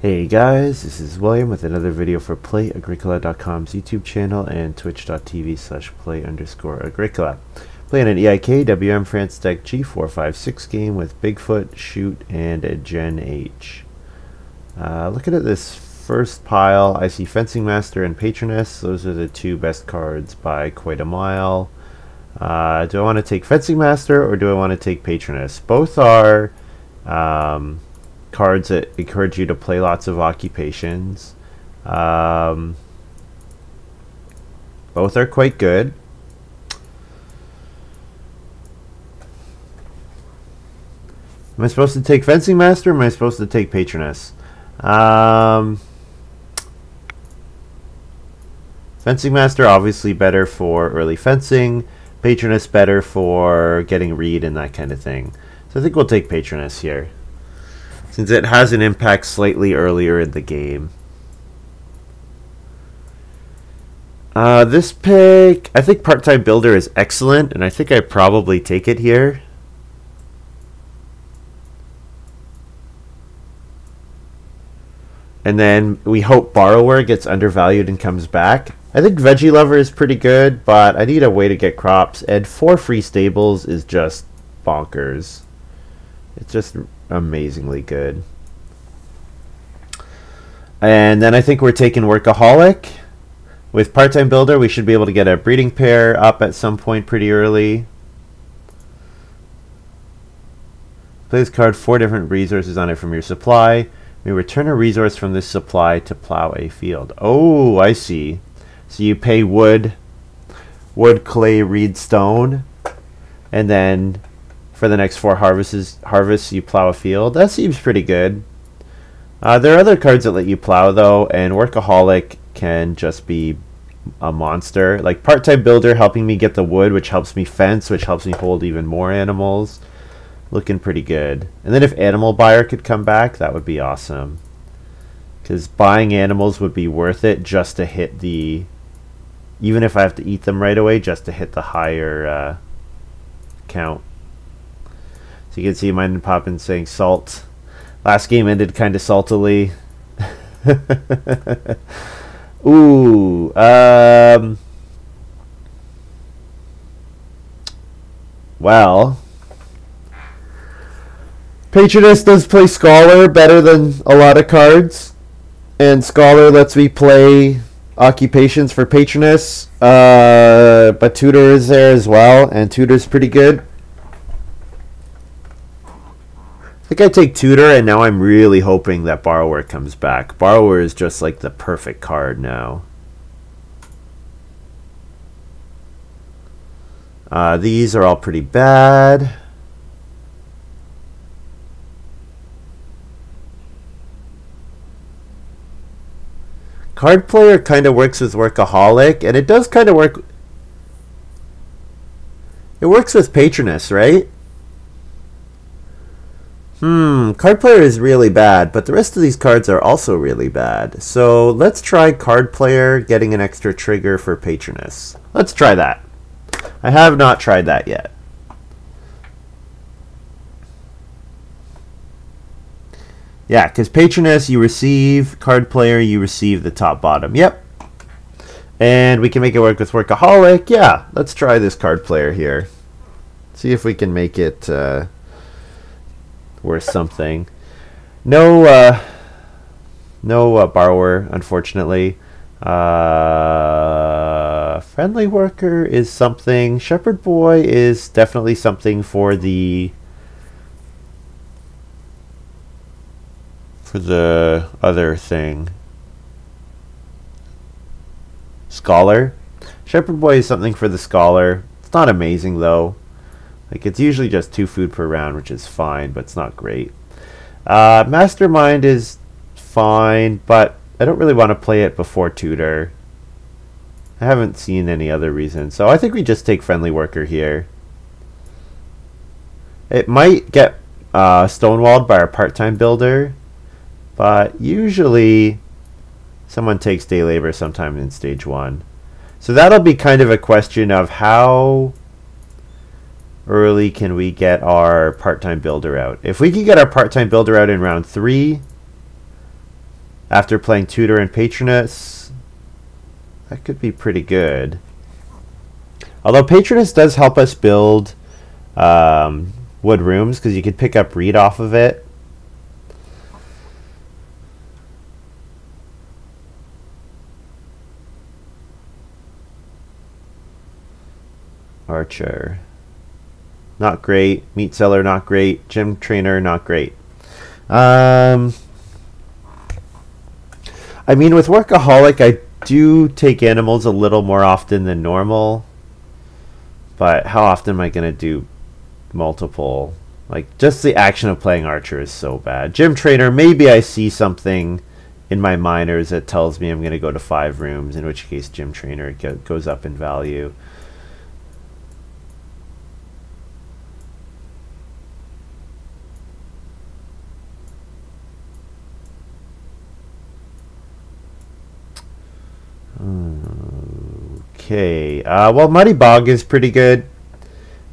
Hey guys, this is William with another video for Play-agricola.com's YouTube channel and twitch.tv/play_agricola. Playing an EIK WM France deck G456 game with Bigfoot, Shoot, and a JenH. Looking at this first pile, I see Fencing Master and Patroness. Those are the two best cards by quite a mile. Do I want to take Fencing Master or do I want to take Patroness? Both are cards that encourage you to play lots of occupations. Both are quite good. Am I supposed to take Fencing Master or am I supposed to take Patroness? Fencing Master obviously better for early fencing. Patroness better for getting read and that kind of thing. So I think we'll take Patroness here, since it has an impact slightly earlier in the game. This pick, I think Part-Time Builder is excellent, and I think I probably take it here. And then we hope Borrower gets undervalued and comes back. I think Veggie Lover is pretty good, but I need a way to get crops, and 4 free stables is just bonkers. It's just amazingly good. And then I think we're taking Workaholic. With Part-Time Builder, we should be able to get a breeding pair up at some point pretty early. Play this card, 4 different resources on it from your supply. You return a resource from this supply to plow a field. Oh, I see. So you pay wood, clay, reed, stone, and then for the next 4 harvests you plow a field. That seems pretty good. There are other cards that let you plow though, and Workaholic can just be a monster. Like Part-Time Builder helping me get the wood, which helps me fence, which helps me hold even more animals. Looking pretty good. And then if Animal Buyer could come back, that would be awesome. Because buying animals would be worth it just to hit the... Even if I have to eat them right away, just to hit the higher count. So you can see mine popping saying salt. Last game ended kind of saltily. Ooh. Well, Patroness does play Scholar better than a lot of cards, and Scholar lets me play occupations for Patroness, but Tutor is there as well, and Tutor's pretty good. I think I take Tutor, and now I'm really hoping that Borrower comes back. Borrower is just like the perfect card now. These are all pretty bad. Card Player kind of works with Workaholic, and it does kind of work. It works with Patroness, right? Card Player is really bad, but the rest of these cards are also really bad. So let's try Card Player getting an extra trigger for Patroness. Let's try that. I have not tried that yet. Yeah, because Patroness you receive, Card Player you receive the top bottom. Yep. And we can make it work with Workaholic. Yeah, let's try this Card Player here. See if we can make it worth something. No Borrower, unfortunately. Friendly Worker is something. Shepherd Boy is definitely something for the other thing. Scholar. Shepherd Boy is something for the Scholar. It's not amazing though. Like, it's usually just 2 food per round, which is fine, but it's not great. Mastermind is fine, but I don't really want to play it before Tutor. I haven't seen any other reason, so I think we just take Friendly Worker here. It might get stonewalled by our Part-Time Builder, but usually someone takes Day Labor sometime in stage 1. So that'll be kind of a question of how early can we get our Part-Time Builder out. If we can get our Part-Time Builder out in round 3, after playing tutor and patroness. That could be pretty good. Although patroness does help us build wood rooms, because you could pick up reed off of it. Archer, not great. Meat seller, not great. Gym trainer, not great. I mean, with workaholic, I do take animals a little more often than normal. But how often am I going to do multiple? Like, just the action of playing archer is so bad. Gym trainer, maybe I see something in my miners that tells me I'm going to go to 5 rooms, in which case gym trainer goes up in value. Okay, well, Muddy Bog is pretty good.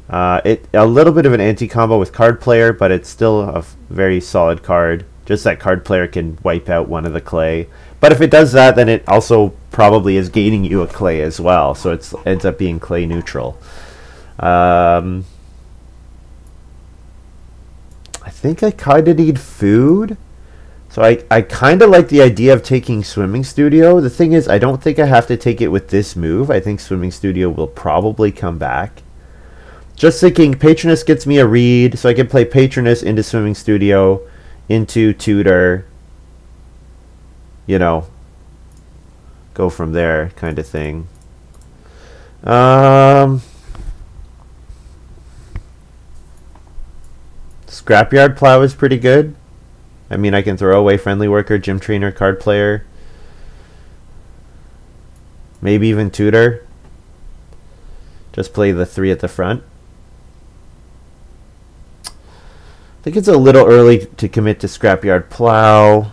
A little bit of an anti-combo with card player, but it's still a very solid card. Just that card player can wipe out one of the clay. But if it does that, then it also probably is gaining you a clay as well. So it ends up being clay neutral. I think I kind of need food. So I kind of like the idea of taking Swimming Studio. The thing is, I don't think I have to take it with this move. I think Swimming Studio will probably come back. Just thinking, Patroness gets me a read, so I can play Patroness into Swimming Studio, into Tutor. You know, go from there kind of thing. Scrapyard Plow is pretty good. I mean, I can throw away Friendly Worker, Gym Trainer, Card Player. Maybe even Tutor. Just play the 3 at the front. I think it's a little early to commit to Scrapyard Plow.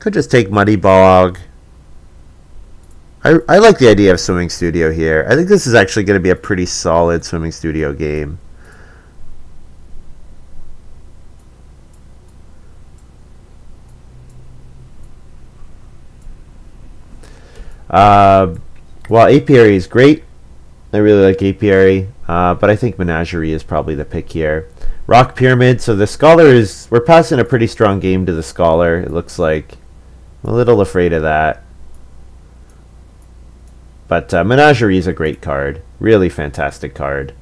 Could just take Muddy Bog. I like the idea of Swimming Studio here. I think this is actually going to be a pretty solid Swimming Studio game. Well, Apiary is great. I really like Apiary, but I think Menagerie is probably the pick here. Rock Pyramid, so the Scholar is... We're passing a pretty strong game to the Scholar, it looks like. I'm a little afraid of that. But Menagerie is a great card. Really fantastic card.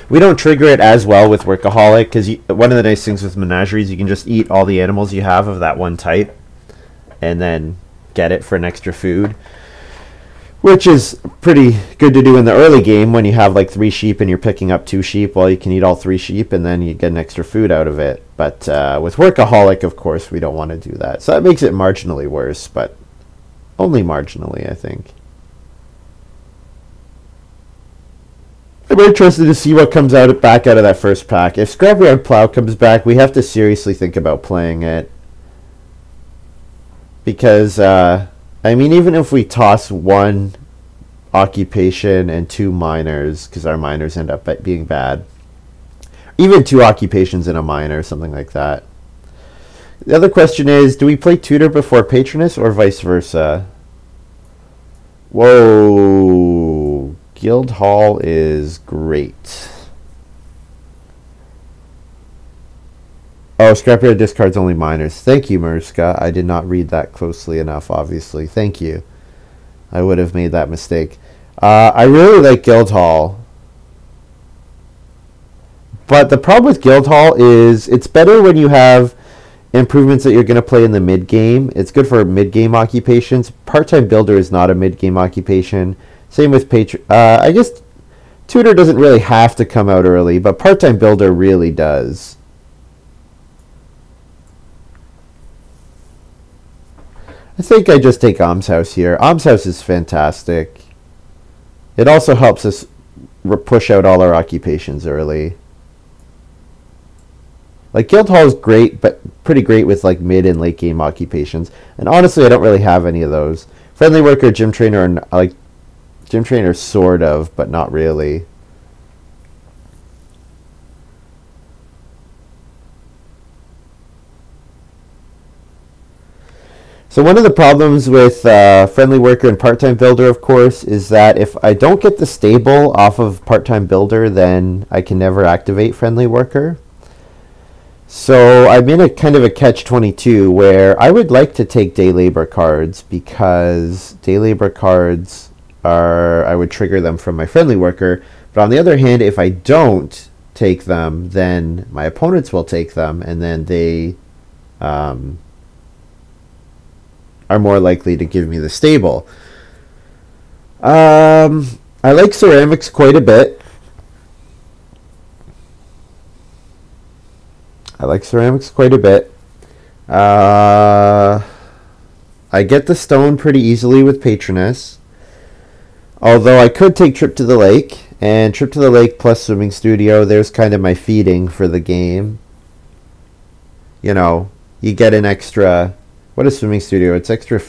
We don't trigger it as well with Workaholic, because one of the nice things with Menagerie is you can just eat all the animals you have of that one type, and then get it for an extra food, which is pretty good to do in the early game when you have like 3 sheep and you're picking up 2 sheep. Well, you can eat all 3 sheep and then you get an extra food out of it. But with Workaholic, of course, we don't want to do that. So that makes it marginally worse, but only marginally, I think. I'm interested to see what comes back out of that first pack. If Scrapyard Plow comes back, we have to seriously think about playing it. Because, I mean, even if we toss 1 occupation and 2 miners, because our miners end up being bad, even 2 occupations and a miner, something like that. The other question is, do we play Tutor before Patroness or vice versa? Whoa, Guildhall is great. Oh, Scrapyard discards only miners. Thank you, Mariska. I did not read that closely enough, obviously. Thank you. I would have made that mistake. I really like Guildhall. But the problem with Guildhall is it's better when you have improvements that you're going to play in the mid-game. It's good for mid-game occupations. Part-time Builder is not a mid-game occupation. Same with I guess Tutor doesn't really have to come out early, but Part-time Builder really does. I think I just take Almshouse here. Almshouse is fantastic. It also helps us push out all our occupations early. Like, Guildhall is great, but pretty great with like mid and late game occupations. And honestly, I don't really have any of those. Friendly Worker, Gym Trainer, and like Gym Trainer sort of, but not really. So one of the problems with Friendly Worker and Part-Time Builder, of course, is that if I don't get the stable off of Part-Time Builder, then I can never activate Friendly Worker. So I'm in a kind of a catch-22 where I would like to take day labor cards because day labor cards I would trigger them from my Friendly Worker. But on the other hand, if I don't take them, then my opponents will take them, and then they are more likely to give me the stable. I like ceramics quite a bit. I get the stone pretty easily with Patroness. Although I could take Trip to the Lake. And Trip to the Lake plus Swimming Studio, there's kind of my feeding for the game. You know, you get an extra... What is Swimming Studio? It's extra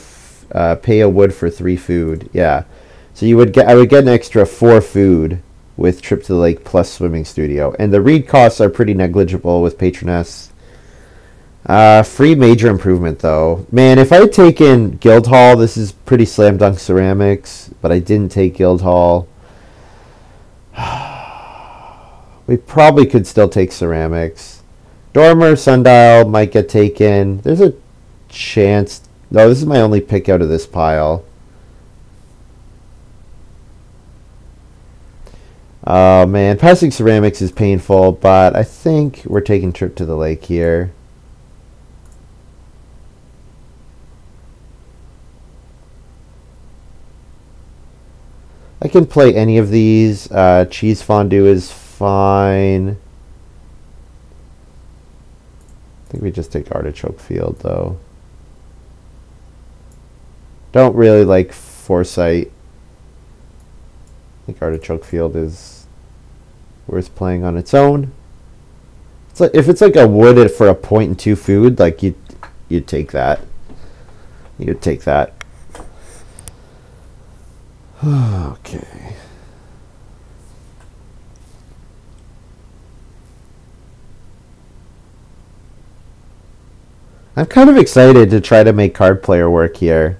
pay a wood for 3 food. Yeah. So I would get an extra 4 food with Trip to the Lake plus Swimming Studio. And the read costs are pretty negligible with Patroness. Free major improvement, though. Man, if I had taken Guildhall, this is pretty slam dunk ceramics, but I didn't take Guildhall. We probably could still take ceramics. Dormer, Sundial might get taken. There's a chance. No, this is my only pick out of this pile. Oh man, passing ceramics is painful, but I think we're taking Trip to the Lake here. I can play any of these. Cheese fondue is fine. I think we just take Artichoke Field, though. Don't really like Foresight. I think Artichoke Field is worth playing on its own. It's like, if it's like a wood for a 0.2 food, like you'd take that. You'd take that. Okay. I'm kind of excited to try to make card player work here.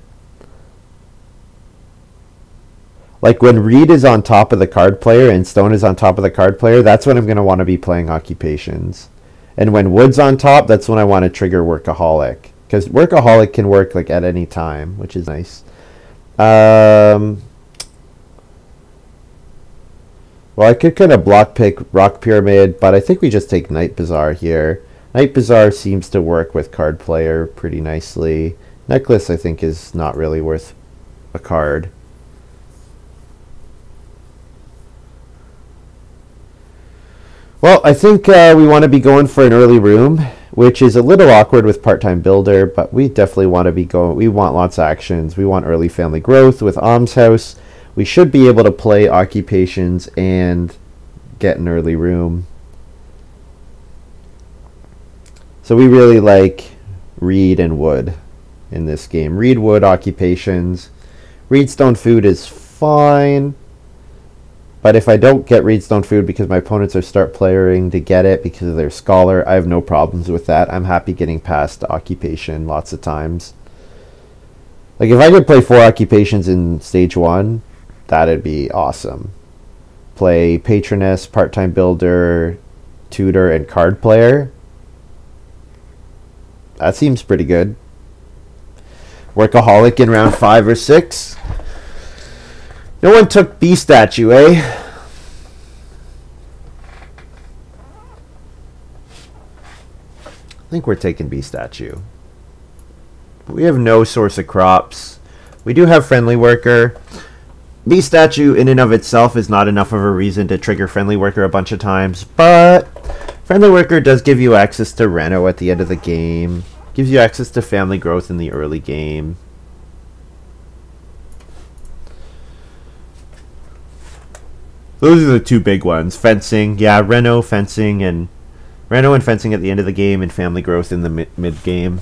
Like when Reed is on top of the card player and Stone is on top of the card player, that's when I'm going to want to be playing Occupations. And when Wood's on top, that's when I want to trigger Workaholic. Because Workaholic can work like at any time, which is nice. Well, I could kind of block pick Rock Pyramid, but I think we just take Night Bazaar here. Night Bazaar seems to work with card player pretty nicely. Necklace, I think, is not really worth a card. Well, I think we want to be going for an early room, which is a little awkward with Part-Time Builder, but we definitely want to be going. We want lots of actions. We want early family growth with Almshouse. We should be able to play Occupations and get an early room. So we really like Reed and Wood in this game. Reed, Wood, Occupations. Reed, Stone, Food is fine. But if I don't get Reed, Stone, Food because my opponents are start playing to get it because of their Scholar, I have no problems with that. I'm happy getting past Occupation lots of times. Like if I could play 4 Occupations in stage 1, that'd be awesome. Play Patroness, Part-Time Builder, Tutor, and Card Player. That seems pretty good. Workaholic in round 5 or 6. No one took B statue, eh? I think we're taking B statue. We have no source of crops. We do have Friendly Worker. B statue in and of itself is not enough of a reason to trigger Friendly Worker a bunch of times, but Friendly Worker does give you access to Reno at the end of the game. Gives you access to family growth in the early game. Those are the 2 big ones. Fencing, yeah, Reno, fencing, and fencing at the end of the game, and family growth in the mid game.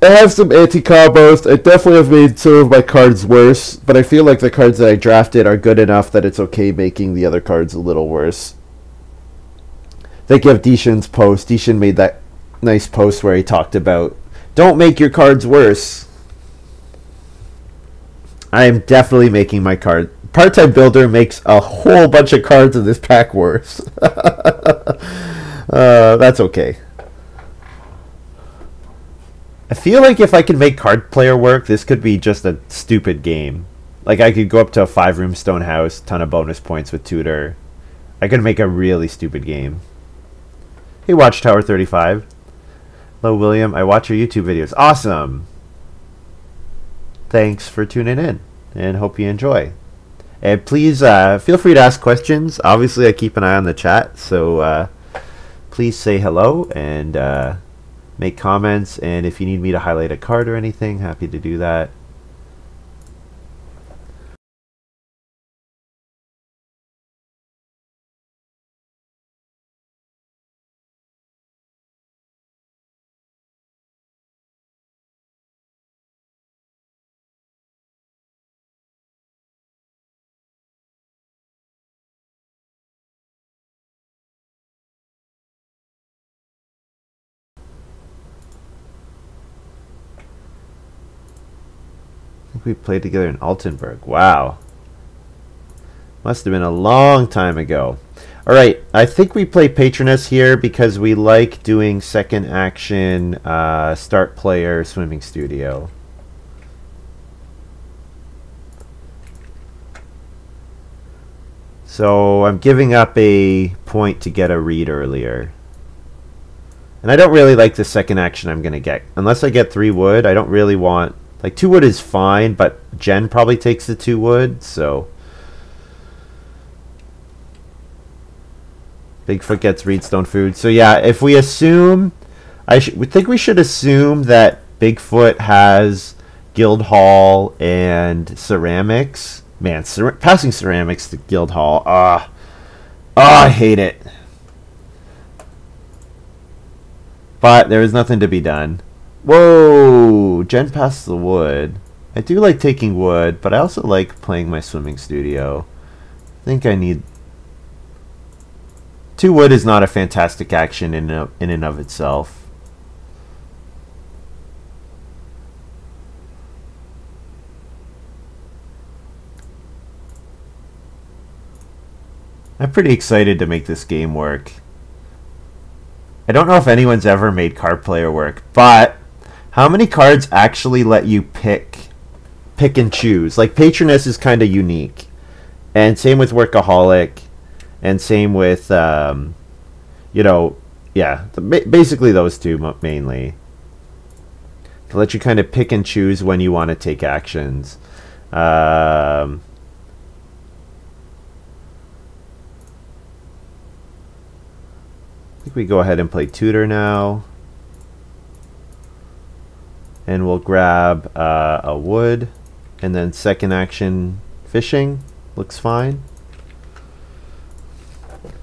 I have some anti-combos. I definitely have made some of my cards worse, but I feel like the cards that I drafted are good enough that it's okay making the other cards a little worse. Think of Dishan's post. Dishan made that nice post where he talked about don't make your cards worse. I am definitely making my card. Part-time builder makes a whole bunch of cards in this pack worse. That's okay. I feel like if I could make card player work, this could be just a stupid game. Like I could go up to a 5-room stone house, ton of bonus points with tutor. I could make a really stupid game. Hey, Watchtower 35. Hello, William. I watch your YouTube videos. Awesome. Thanks for tuning in, and hope you enjoy. And please feel free to ask questions. Obviously, I keep an eye on the chat, so please say hello and make comments. And if you need me to highlight a card or anything, happy to do that. I think we played together in Altenburg. Wow. Must have been a long time ago. Alright, I think we play Patroness here because we like doing second action, start player, swimming studio. So I'm giving up a point to get a read earlier. And I don't really like the second action I'm going to get. Unless I get 3 wood, I don't really want... Like, 2 wood is fine, but Jen probably takes the 2 wood, so... Bigfoot gets Reedstone food. So yeah, if we assume... we think we should assume that Bigfoot has Guildhall and Ceramics. Man, passing Ceramics to Guildhall. I hate it. But there is nothing to be done. Whoa! Jen passed the wood. I do like taking wood, but I also like playing my swimming studio. I think I need... 2 wood is not a fantastic action in and of itself. I'm pretty excited to make this game work. I don't know if anyone's ever made card player work, but how many cards actually let you pick and choose? Like Patroness is kind of unique, and same with Workaholic, and same with you know, yeah, basically those two mainly. To let you kind of pick and choose when you want to take actions. I think we go ahead and play tutor now. And we'll grab a wood. And then second action fishing. Looks fine.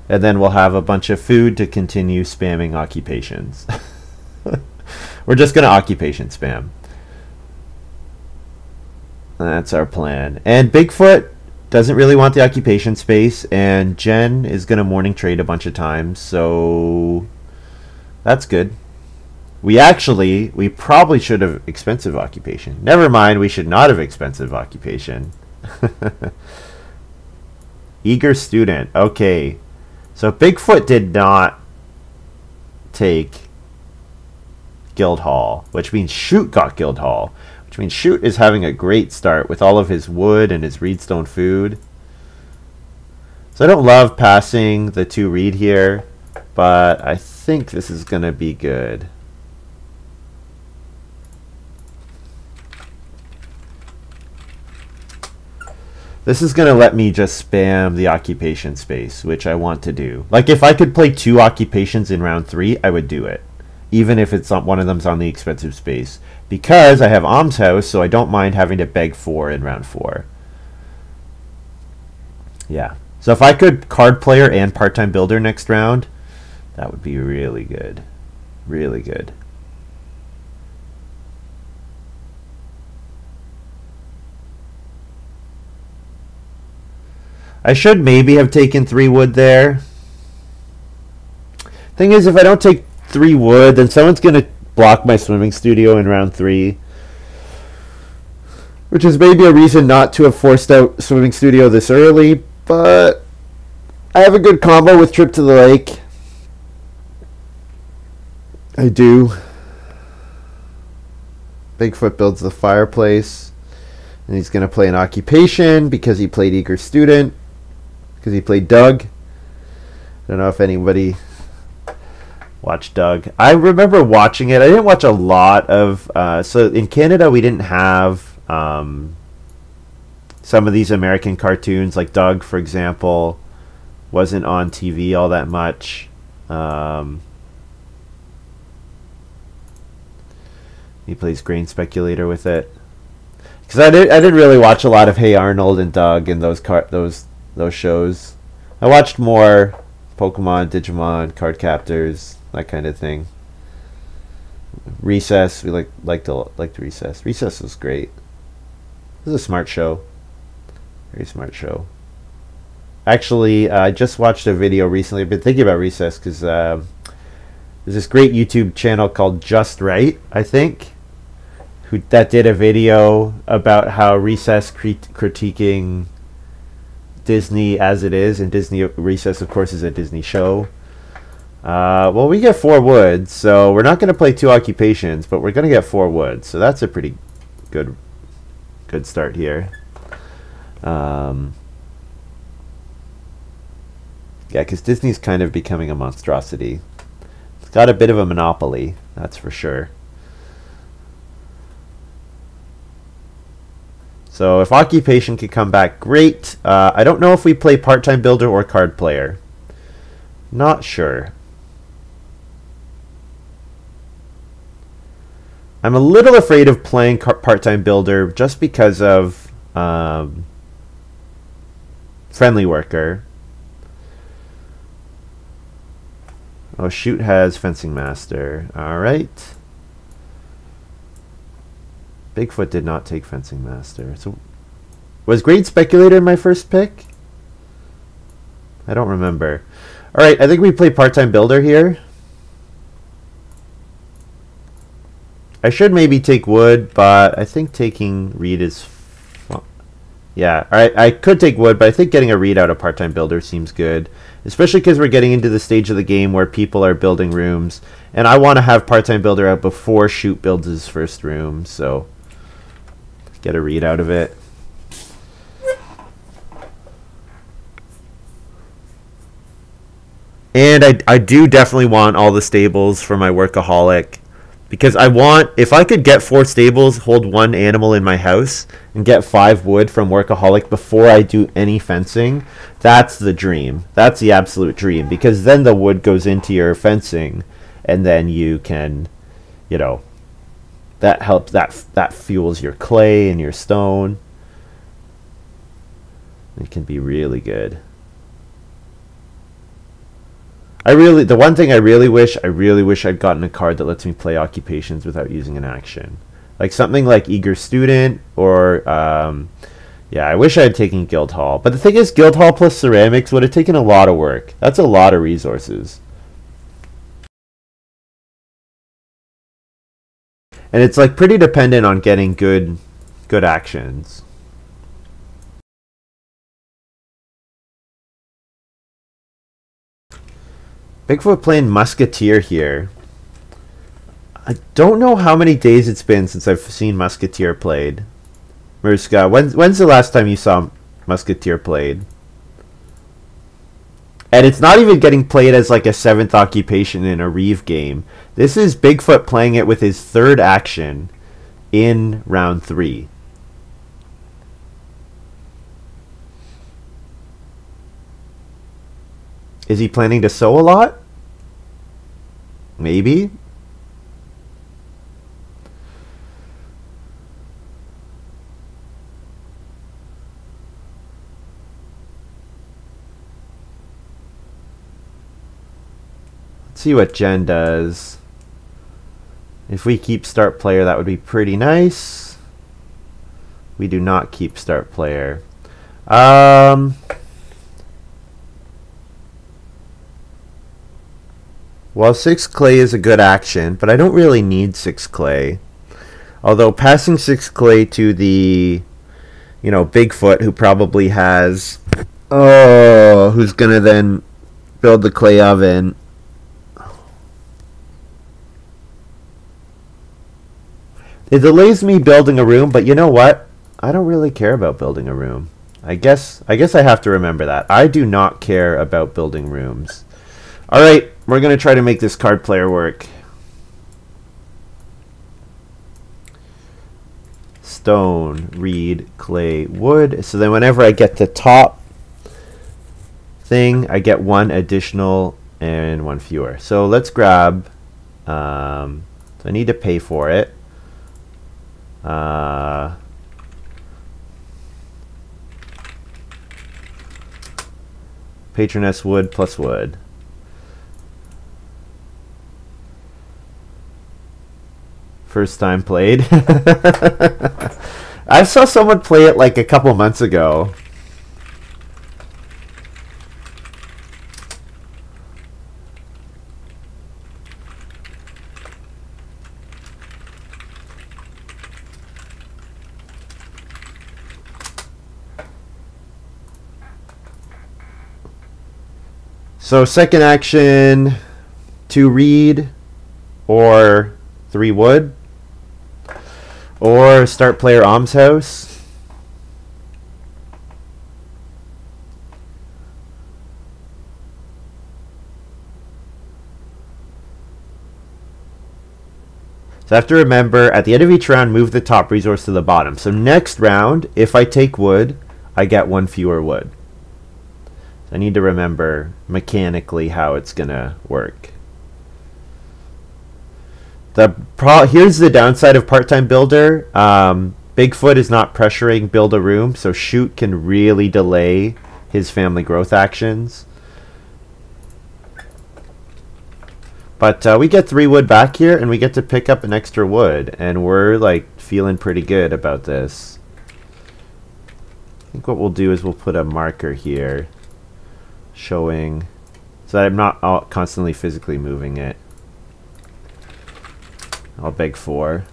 And then we'll have a bunch of food to continue spamming occupations. We're just going to occupation spam. That's our plan. And Bigfoot doesn't really want the occupation space, and Jen is going to morning trade a bunch of times, so that's good. We probably should have expensive occupation. Never mind, we should not have expensive occupation. Eager student. Okay. So Bigfoot did not take Guildhall, which means Shoot got Guildhall. Which means Shoot is having a great start with all of his wood and his Reedstone food. So I don't love passing the 2 reed here, but I think this is going to be good. This is going to let me just spam the occupation space, which I want to do. Like if I could play 2 occupations in round 3, I would do it. Even if it's one of them's on the expensive space. Because I have Alms House, so I don't mind having to beg 4 in round 4. Yeah. So if I could card player and part-time builder next round, that would be really good. Really good. I should maybe have taken 3 wood there. Thing is, if I don't take 3 wood, then someone's going to block my swimming studio in round 3. Which is maybe a reason not to have forced out swimming studio this early, but I have a good combo with Trip to the Lake. I do. Bigfoot builds the fireplace, and he's going to play an occupation because he played Eager Student, because he played Doug. I don't know if anybody watched Doug. I remember watching it. I didn't watch a lot of... so in Canada, we didn't have some of these American cartoons, like Doug, for example, wasn't on TV all that much. He plays Grain Speculator with it. Because I didn't really watch a lot of Hey Arnold and Doug and those shows. I watched more Pokemon, Digimon, Card Captors, that kind of thing. Recess, we liked Recess. Recess was great. This is a smart show. Very smart show. Actually, I just watched a video recently. I've been thinking about Recess because there's this great YouTube channel called Just Right, I think, that did a video about how Recess critiquing Disney as it is, and Recess, of course, is a Disney show. Well, we get 4 wood, so we're not going to play 2 occupations, but we're going to get 4 wood, so that's a pretty good start here. Yeah, because Disney's kind of becoming a monstrosity. It's got a bit of a monopoly, that's for sure. So if occupation could come back, great. I don't know if we play part-time builder or card player. Not sure. I'm a little afraid of playing part-time builder just because of friendly worker. Oh, shoot has fencing master. All right. Bigfoot did not take fencing master. So was Great Speculator my first pick? I don't remember. All right, I think we play part-time builder here. I should maybe take wood, but I think taking reed is fun. Yeah, all right, I could take wood, but I think getting a reed out of part-time builder seems good, especially because we're getting into the stage of the game where people are building rooms, and I want to have part-time builder out before Shoot builds his first room, so get a read out of it. And I do definitely want all the stables for my workaholic, because I want, if I could get 4 stables, hold 1 animal in my house, and get 5 wood from workaholic before I do any fencing, that's the dream. That's the absolute dream, because then the wood goes into your fencing, and then you can, you know, that helps, that fuels your clay and your stone. It can be really good. The one thing I really wish I'd gotten a card that lets me play occupations without using an action. Like something like Eager Student, or yeah, I wish I had taken Guildhall. But the thing is, Guildhall plus ceramics would have taken a lot of work. That's a lot of resources. And it's like pretty dependent on getting good actions. Bigfoot playing Musketeer here. I don't know how many days it's been since I've seen Musketeer played. Mariska, when's the last time you saw Musketeer played? And it's not even getting played as like a 7th occupation in a Reeve game. This is Bigfoot playing it with his 3rd action in round 3. Is he planning to sow a lot? Maybe. Let's see what Jen does. If we keep start player, that would be pretty nice. We do not keep start player. Well, 6 clay is a good action, but I don't really need 6 clay. Although passing 6 clay to the, you know, Bigfoot, who probably has, oh, who's gonna then build the clay oven. It delays me building a room, but you know what? I don't really care about building a room. I guess I have to remember that. I do not care about building rooms. All right, we're going to try to make this card player work. Stone, reed, clay, wood. So then whenever I get to top thing, I get 1 additional and 1 fewer. So let's grab, so I need to pay for it. Patroness wood plus wood. First time played. I saw someone play it like a couple months ago. So second action, 2 reed or 3 wood, or start player almshouse. So I have to remember, at the end of each round, move the top resource to the bottom. So next round, if I take wood, I get 1 fewer wood. I need to remember mechanically how it's gonna work. Here's the downside of part-time builder. Bigfoot is not pressuring build a room, so shoot can really delay his family growth actions. But we get 3 wood back here, and we get to pick up an extra wood, and we're like feeling pretty good about this. I think what we'll do is we'll put a marker here showing so that I'm not constantly physically moving it. I'll beg 4.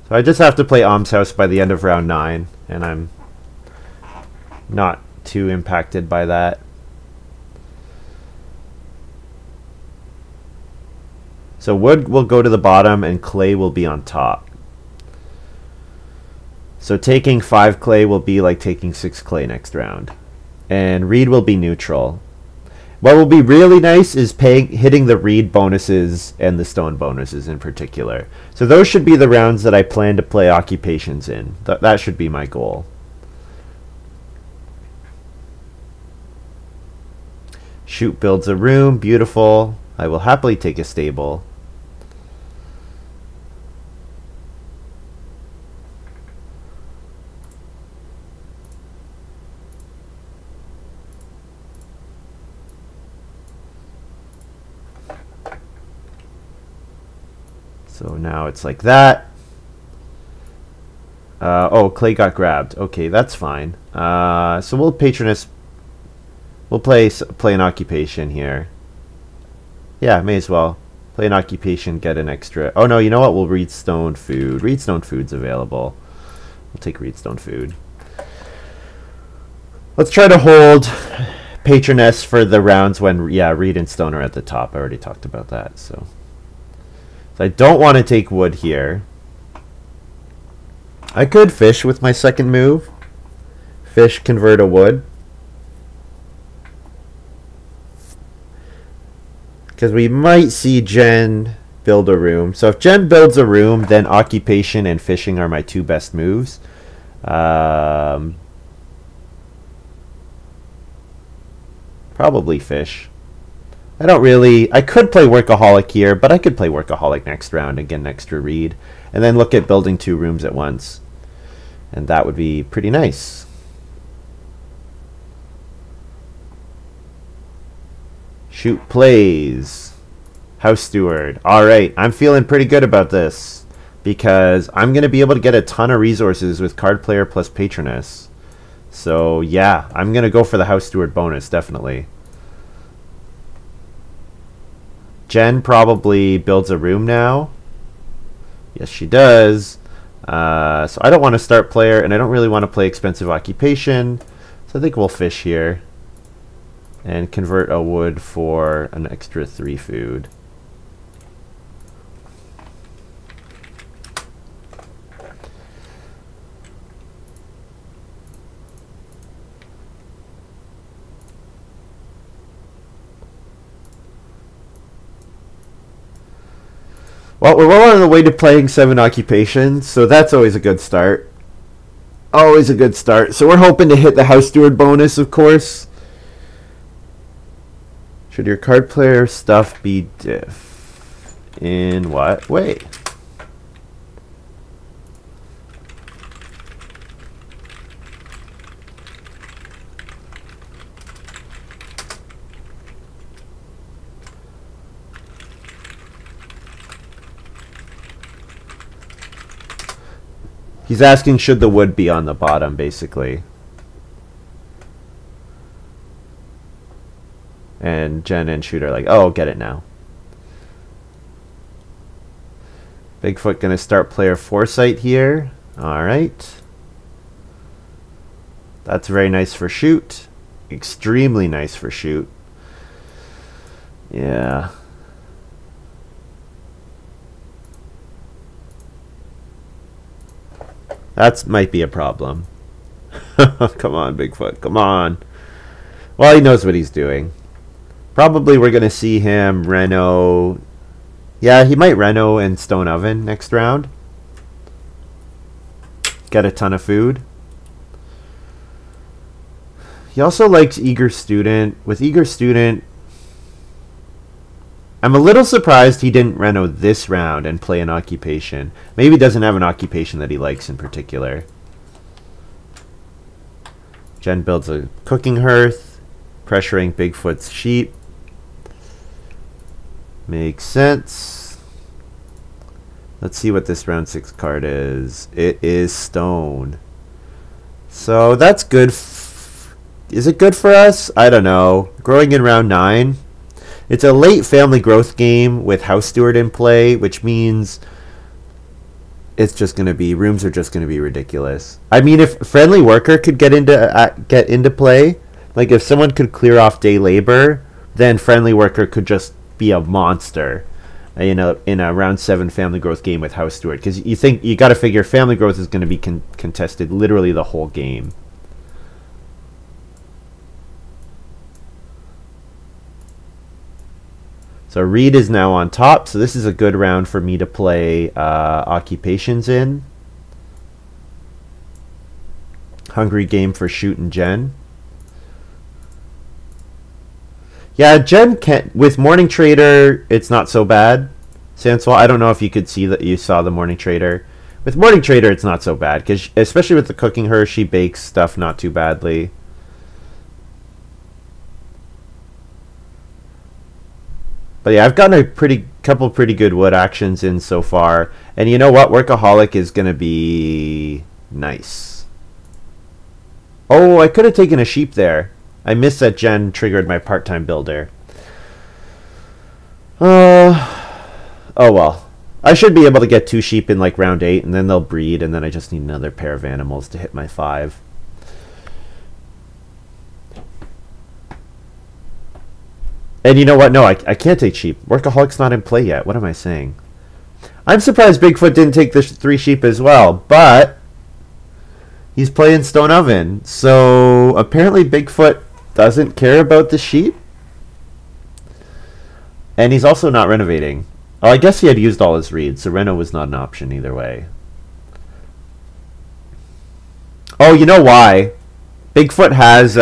So I just have to play almshouse by the end of round 9, and I'm not too impacted by that. So wood will go to the bottom and clay will be on top. So taking 5 clay will be like taking 6 clay next round. And reed will be neutral. What will be really nice is hitting the reed bonuses and the stone bonuses in particular. So those should be the rounds that I plan to play occupations in. That should be my goal. Shoot builds a room. Beautiful. I will happily take a stable. So now it's like that. Oh, clay got grabbed. Okay, that's fine. So we'll patroness. We'll play an occupation here. Yeah, may as well play an occupation. Get an extra. Oh no, you know what? We'll read stone food. Reed stone food's available. We'll take reed stone food. Let's try to hold patroness for the rounds when reed and stone are at the top. I already talked about that. So I don't want to take wood here. I could fish with my second move. Fish, convert a wood. Because we might see Jen build a room. So if Jen builds a room, then occupation and fishing are my 2 best moves. Probably fish. I could play Workaholic here, but I could play Workaholic next round and get an extra reed. And then look at building 2 rooms at once. And that would be pretty nice. Shoot plays. House Steward. Alright, I'm feeling pretty good about this. Because I'm going to be able to get a ton of resources with card player plus patroness. So yeah, I'm gonna go for the house steward bonus, definitely. Jen probably builds a room now. Yes, she does. So I don't want to start player, and I don't really want to play expensive occupation. So I think we'll fish here and convert a wood for an extra 3 food. Well, we're well on the way to playing 7 occupations, so that's always a good start. Always a good start. So we're hoping to hit the house steward bonus, of course. Should your card player stuff be diff? In what way? He's asking, should the wood be on the bottom, basically. And Jen and Shoot are like, oh, get it now. Bigfoot gonna start player Foresight here. Alright. That's very nice for Shoot. Extremely nice for Shoot. Yeah. That might be a problem. Come on, Bigfoot. Come on. Well, he knows what he's doing. Probably we're going to see him Reno. Yeah, he might Reno and Stone Oven next round. Get a ton of food. He also likes Eager Student. With Eager Student, I'm a little surprised he didn't Reno this round and play an occupation. Maybe he doesn't have an occupation that he likes in particular. Jen builds a cooking hearth, pressuring Bigfoot's sheep. Makes sense. Let's see what this round 6 card is. It is Stone. So that's good. Is it good for us? I don't know. Growing in round 9. It's a late family growth game with House Steward in play, which means it's just going to be, rooms are just going to be ridiculous. I mean, if Friendly Worker could get into play, like if someone could clear off day labor, then Friendly Worker could just be a monster, you know, in a round 7 family growth game with House Steward, because you got to figure family growth is going to be contested literally the whole game. So Reed is now on top, so this is a good round for me to play occupations in. Hungry game for Shoot and Jen. Yeah, Jen can't, with Morning Trader, it's not so bad. Sanswell, I don't know if you could see that you saw the Morning Trader. With Morning Trader, it's not so bad, because especially with the cooking her, she bakes stuff not too badly. But yeah, I've gotten a couple pretty good wood actions in so far. And you know what? Workaholic is going to be nice. Oh, I could have taken a sheep there. I missed that Jen triggered my part-time builder. Oh well. I should be able to get 2 sheep in like round 8, and then they'll breed, and then I just need another pair of animals to hit my 5. And you know what? No, I can't take sheep. Workaholic's not in play yet. What am I saying? I'm surprised Bigfoot didn't take the 3 sheep as well, but he's playing Stone Oven. So apparently Bigfoot doesn't care about the sheep. And he's also not renovating. Oh, I guess he had used all his reeds, so reno was not an option either way. Oh, you know why? Bigfoot has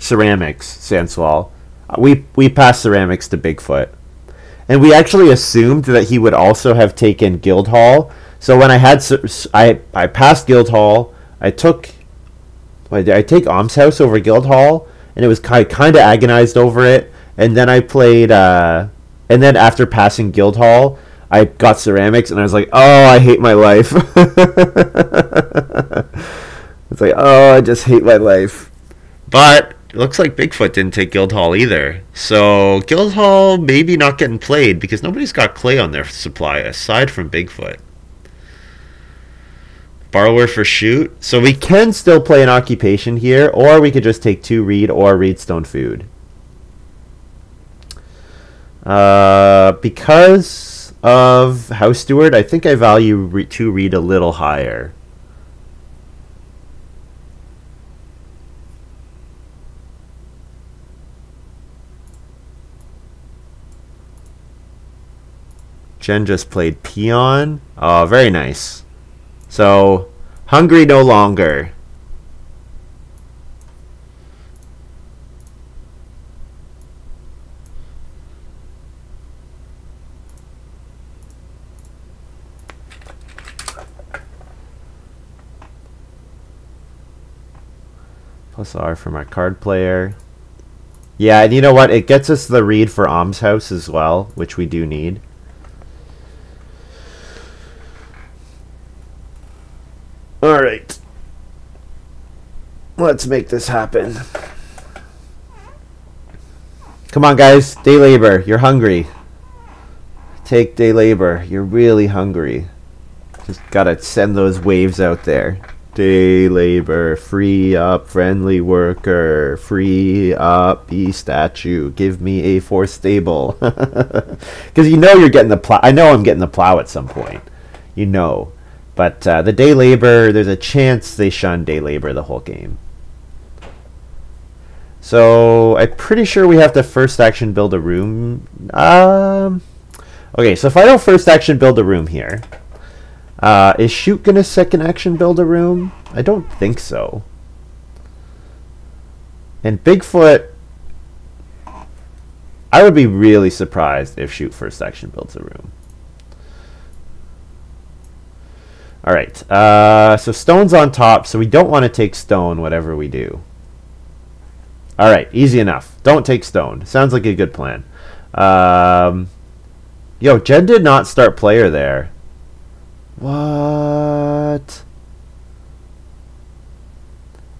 ceramics, Sanswall. We passed ceramics to Bigfoot. And we actually assumed that he would also have taken Guildhall. So when I had I passed Guildhall, I take Almshouse over Guildhall, and it was kind of agonized over it. And then I played and then after passing Guildhall, I got ceramics, and I was like, oh, I hate my life. It's It's like, oh, I just hate my life. But it looks like Bigfoot didn't take Guildhall either. So Guildhall maybe not getting played because nobody's got clay on their supply aside from Bigfoot. Borrower for shoot. So we can still play an occupation here, or we could just take 2 reed or reedstone food. Because of House Steward, I think I value 2 reed a little higher. Jen just played Peon. Oh, very nice. So, hungry no longer. Plus R for my card player. Yeah, and you know what? It gets us the read for Alms House as well, which we do need. Alright. Let's make this happen. Come on, guys. Day labor. You're hungry. Take day labor. You're really hungry. Just gotta send those waves out there. Day labor. Free up friendly worker. Free up bee statue. Give me a force stable. Because you know you're getting the plow. I know I'm getting the plow at some point. You know. But the day labor, there's a chance they shun day labor the whole game. So I'm pretty sure we have to first action build a room. Okay, so if I don't first action build a room here, is shoot gonna second action build a room? I don't think so. And Bigfoot, I would be really surprised if shoot first action builds a room. Alright, so stone's on top, so we don't want to take stone whatever we do. Alright, easy enough. Don't take stone. Sounds like a good plan. Yo, Jen did not start player there. What?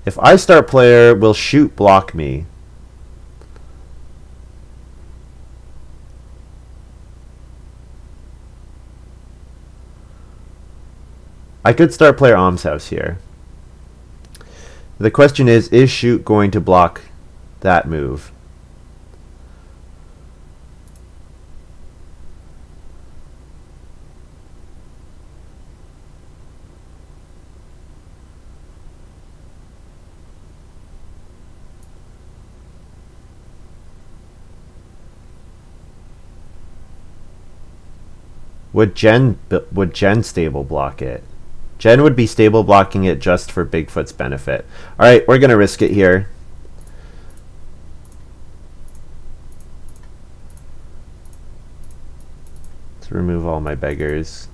If I start player, will shoot block me? I could start player Alms House here. The question is shoot going to block that move? Would Jen stable block it? Jen would be stable blocking it just for Bigfoot's benefit. Alright, we're going to risk it here. Let's remove all my beggars.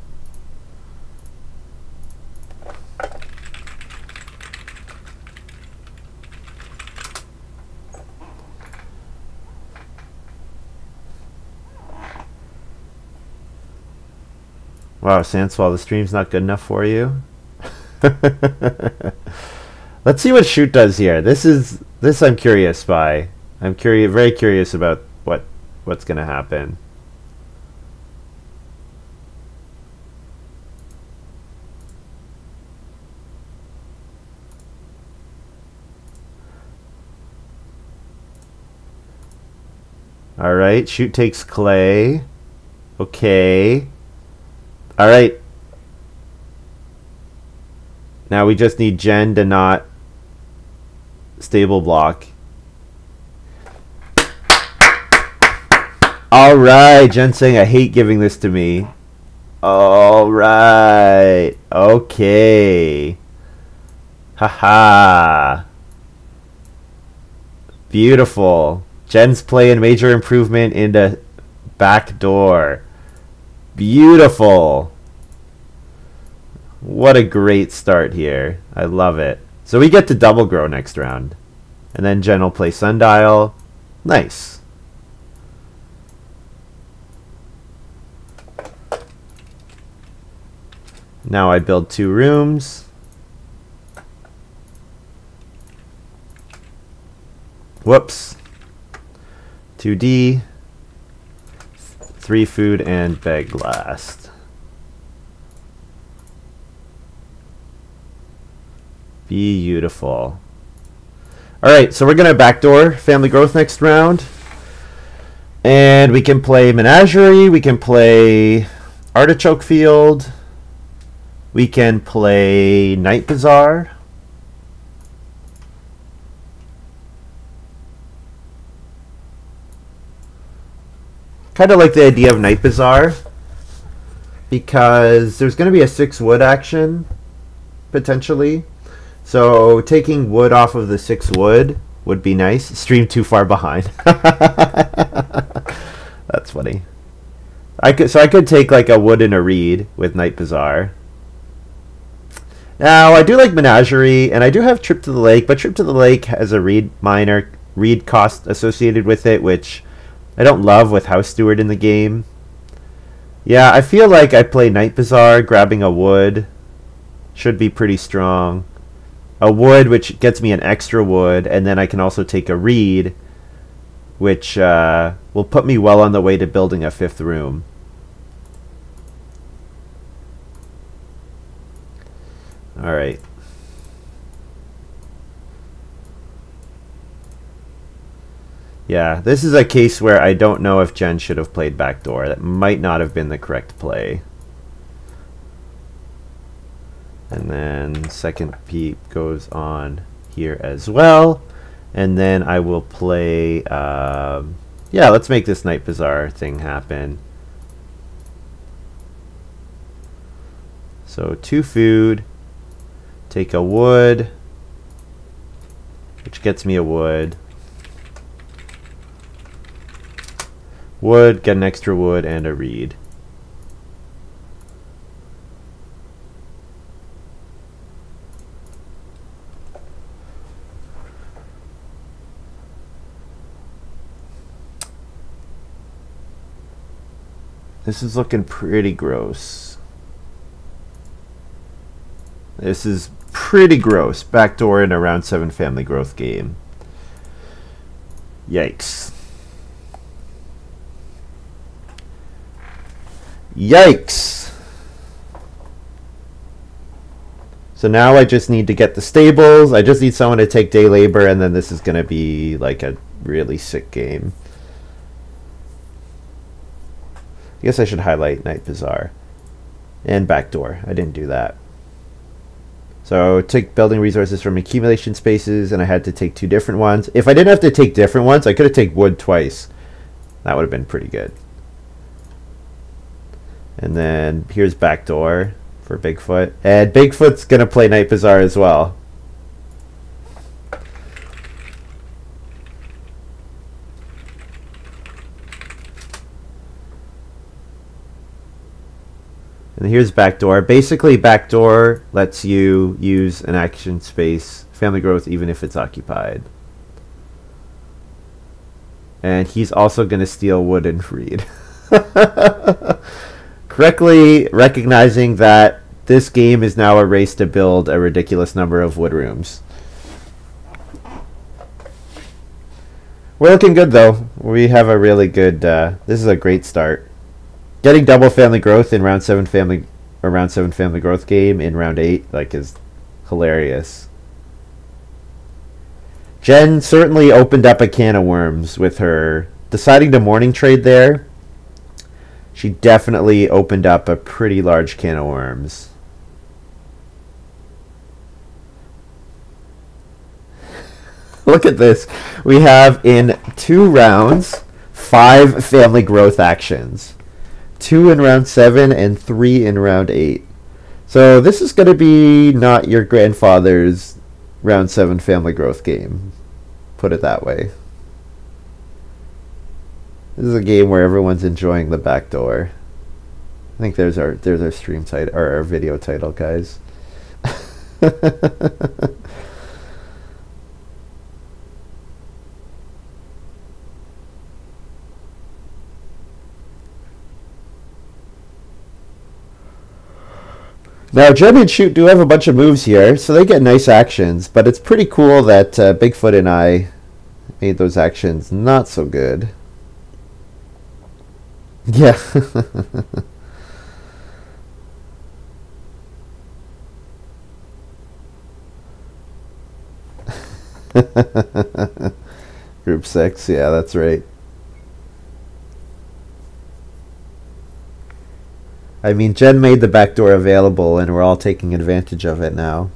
Wow, Sandswall, the stream's not good enough for you? Let's see what shoot does here. This I'm curious by. I'm very curious about what's gonna happen. Alright, shoot takes clay. Okay. Alright. Now we just need Jen to not stable block. Alright, Jen saying I hate giving this to me. Alright. Okay. Haha. Beautiful. Jen's playing major improvement into Backdoor. Beautiful. What a great start here. I love it. So we get to double grow next round. And then Jen will play Sundial. Nice. Now I build 2 rooms. Whoops. 2D. 3 food and beg last. Beautiful. Alright, so we're going to backdoor family growth next round. And we can play Menagerie, we can play Artichoke Field, we can play Night Bazaar. Kind of like the idea of Night Bazaar because there's going to be a 6 wood action potentially. So taking wood off of the 6 wood would be nice. Stream too far behind. That's funny. I could take like a wood and a reed with Night Bazaar. Now I do like Menagerie and I do have Trip to the Lake, but Trip to the Lake has a reed cost associated with it, which I don't love with House Steward in the game. Yeah, I feel like I play Night Bazaar, grabbing a wood should be pretty strong. A wood, which gets me an extra wood, and then I can also take a reed, which will put me well on the way to building a 5th room. Alright. Yeah, this is a case where I don't know if Jen should have played backdoor. That might not have been the correct play. And then second peep goes on here as well. And then I will play, yeah, let's make this Night Bazaar thing happen. So 2 food, take a wood, which gets me a wood. Wood, get an extra wood and a reed. This is looking pretty gross. This is pretty gross. Backdoor in a round 7 family growth game. Yikes. Yikes. So now I just need to get the stables. I just need someone to take day labor, and then this is going to be like a really sick game. I guess I should highlight Night Bazaar and backdoor. I didn't do that. So take building resources from accumulation spaces, and I had to take 2 different ones. If I didn't have to take different ones, I could have taken wood twice. That would have been pretty good. And then here's backdoor for Bigfoot. And Bigfoot's going to play Night Bazaar as well. And here's backdoor. Basically, backdoor lets you use an action space, family growth, even if it's occupied. And he's also going to steal wood and reed. Correctly recognizing that this game is now a race to build a ridiculous number of wood rooms. We're looking good though. We have a really good, this is a great start. Getting double family growth in round 7 family growth game in round 8 like is hilarious. Jen certainly opened up a can of worms with her deciding to morning trade there. She definitely opened up a pretty large can of worms. Look at this. We have in 2 rounds 5 family growth actions. 2 in round 7 and 3 in round 8. So this is going to be not your grandfather's round 7 family growth game. Put it that way. This is a game where everyone's enjoying the backdoor. I think there's our stream title or our video title, guys. Now, Jen and Shoot do have a bunch of moves here, so they get nice actions, but it's pretty cool that Bigfoot and I made those actions not so good. Yeah. Group 6, yeah, that's right. I mean, Jen made the backdoor available, and we're all taking advantage of it now.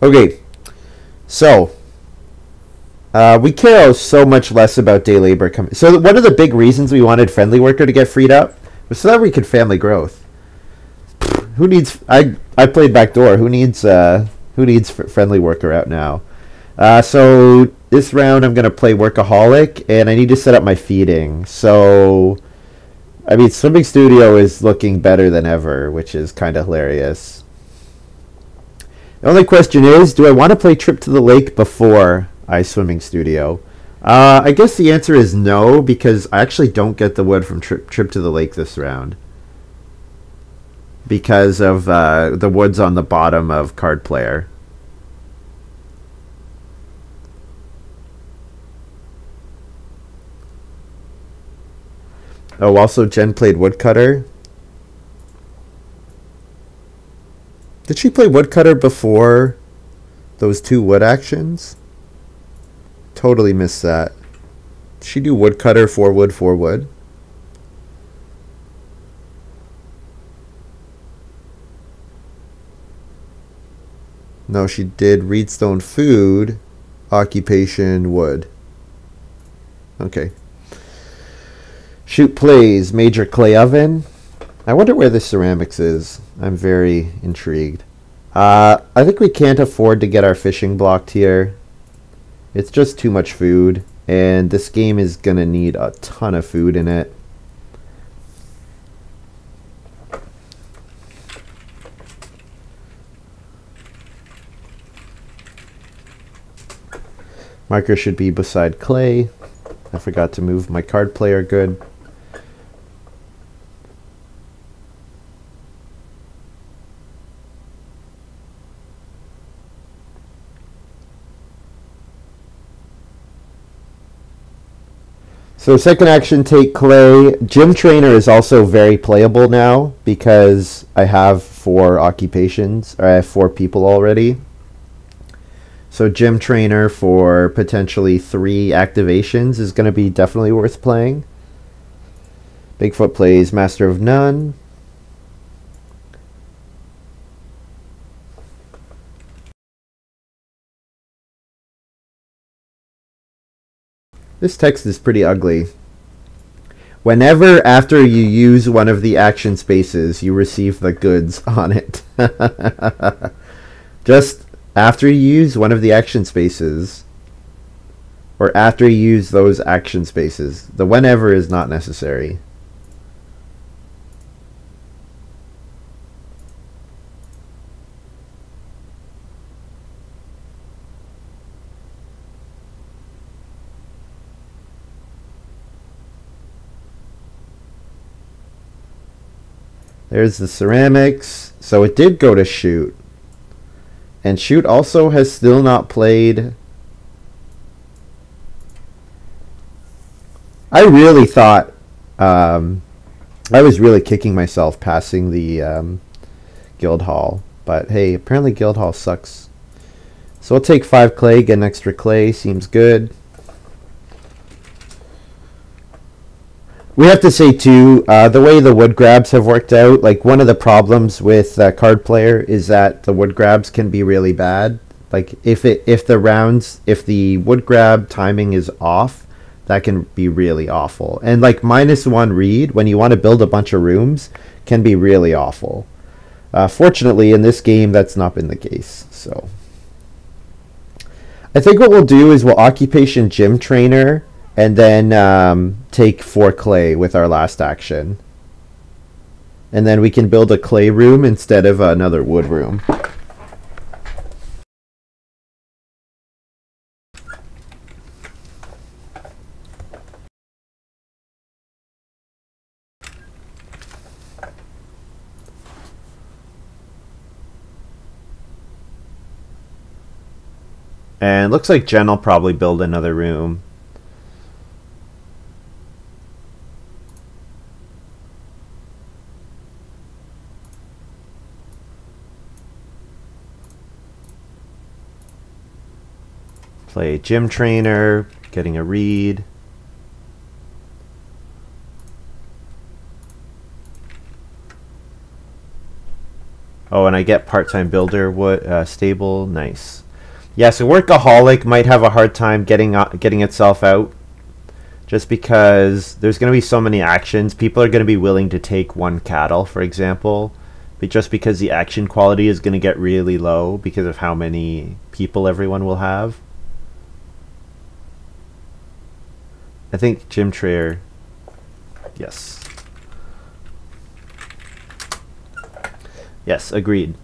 Okay, so we care so much less about day labor coming. So one of the big reasons we wanted friendly worker to get freed up was so that we could family growth. Who needs? I played backdoor. Who needs friendly worker out now? So this round I'm gonna play workaholic, and I need to set up my feeding. So I mean, swimming studio is looking better than ever, which is kind of hilarious. The only question is, do I want to play Trip to the Lake before swimming studio? I guess the answer is no, because I actually don't get the wood from Trip to the Lake this round. Because of the woods on the bottom of card player. Oh, also Jen played woodcutter. Did she play woodcutter before those two wood actions? Totally missed that. Did she do woodcutter, 4 wood, 4 wood? No, she did reedstone food, occupation, wood. Okay. Shoot plays, major clay oven. I wonder where the ceramics is. I'm very intrigued. I think we can't afford to get our fishing blocked here. It's just too much food, and this game is going to need a ton of food in it. Marker should be beside clay. I forgot to move my card player good. So second action, take clay. Gym trainer is also very playable now because I have 4 occupations, or I have 4 people already. So gym trainer for potentially 3 activations is going to be definitely worth playing. Bigfoot plays master of none. This text is pretty ugly. Whenever after you use one of the action spaces, you receive the goods on it. Just after you use one of the action spaces, or after you use those action spaces. The whenever is not necessary. There's the ceramics. So it did go to shoot. And shoot also has still not played. I really thought I was really kicking myself passing the Guildhall. But hey, apparently Guildhall sucks. So I'll take 5 clay, get an extra clay. Seems good. We have to say too, the way the wood grabs have worked out, like one of the problems with card player is that the wood grabs can be really bad. Like if the wood grab timing is off, that can be really awful. And like -1 read when you want to build a bunch of rooms can be really awful. Fortunately, in this game, that's not been the case. So I think what we'll do is we'll occupation gym trainer. And then take 4 clay with our last action. And then we can build a clay room instead of another wood room. And looks like Jen will probably build another room. Play gym trainer, getting a read. Oh, and I get part-time builder stable. Nice. Yeah, so Workaholic might have a hard time getting itself out, just because there's going to be so many actions. People are going to be willing to take one cattle, for example, but just because the action quality is going to get really low because of how many people everyone will have. I think Gym Trayer, yes. Yes, agreed.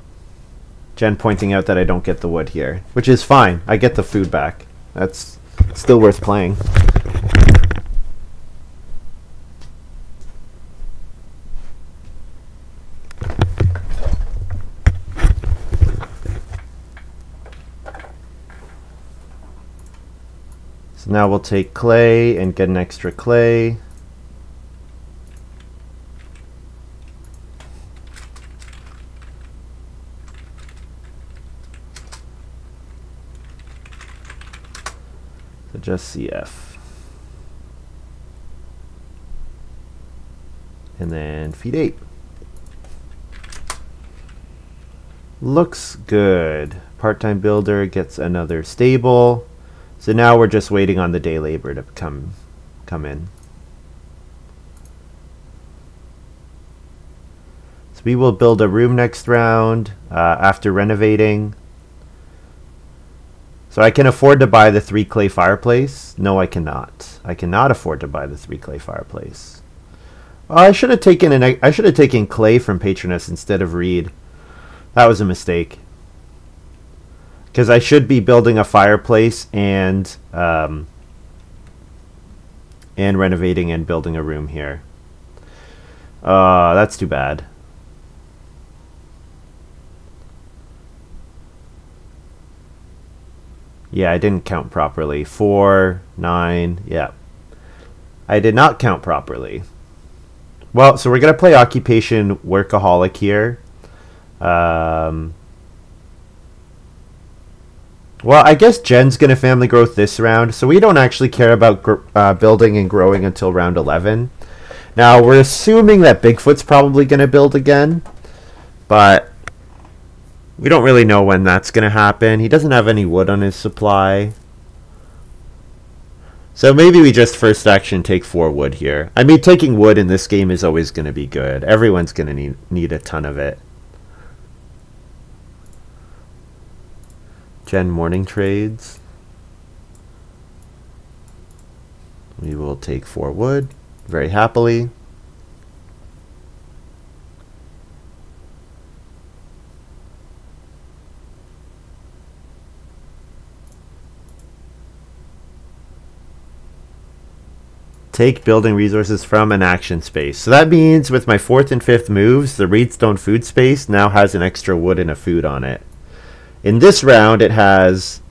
Jen pointing out that I don't get the wood here, which is fine. I get the food back. That's still worth playing. So now we'll take clay and get an extra clay. So just CF. And then feed 8. Looks good. Part-time builder gets another stable. So now we're just waiting on the day labor to come in. So we will build a room next round after renovating. So I can afford to buy the 3 clay fireplace. No, I cannot. I cannot afford to buy the 3 clay fireplace. Oh, I should have taken clay from Patronus instead of reed. That was a mistake. Because I should be building a fireplace and renovating and building a room here. That's too bad. Yeah, I didn't count properly. 4, 9, yeah. I did not count properly. Well, so we're going to play Occupation Workaholic here. Well, I guess Jen's going to family growth this round, so we don't actually care about building and growing until round 11. Now, we're assuming that Bigfoot's probably going to build again, but we don't really know when that's going to happen. He doesn't have any wood on his supply. So maybe we just first action take 4 wood here. I mean, taking wood in this game is always going to be good. Everyone's going to need a ton of it. Jen morning trades. We will take 4 wood very happily. Take building resources from an action space. So that means with my 4th and 5th moves, the Reedstone food space now has an extra wood and a food on it. In this round, it has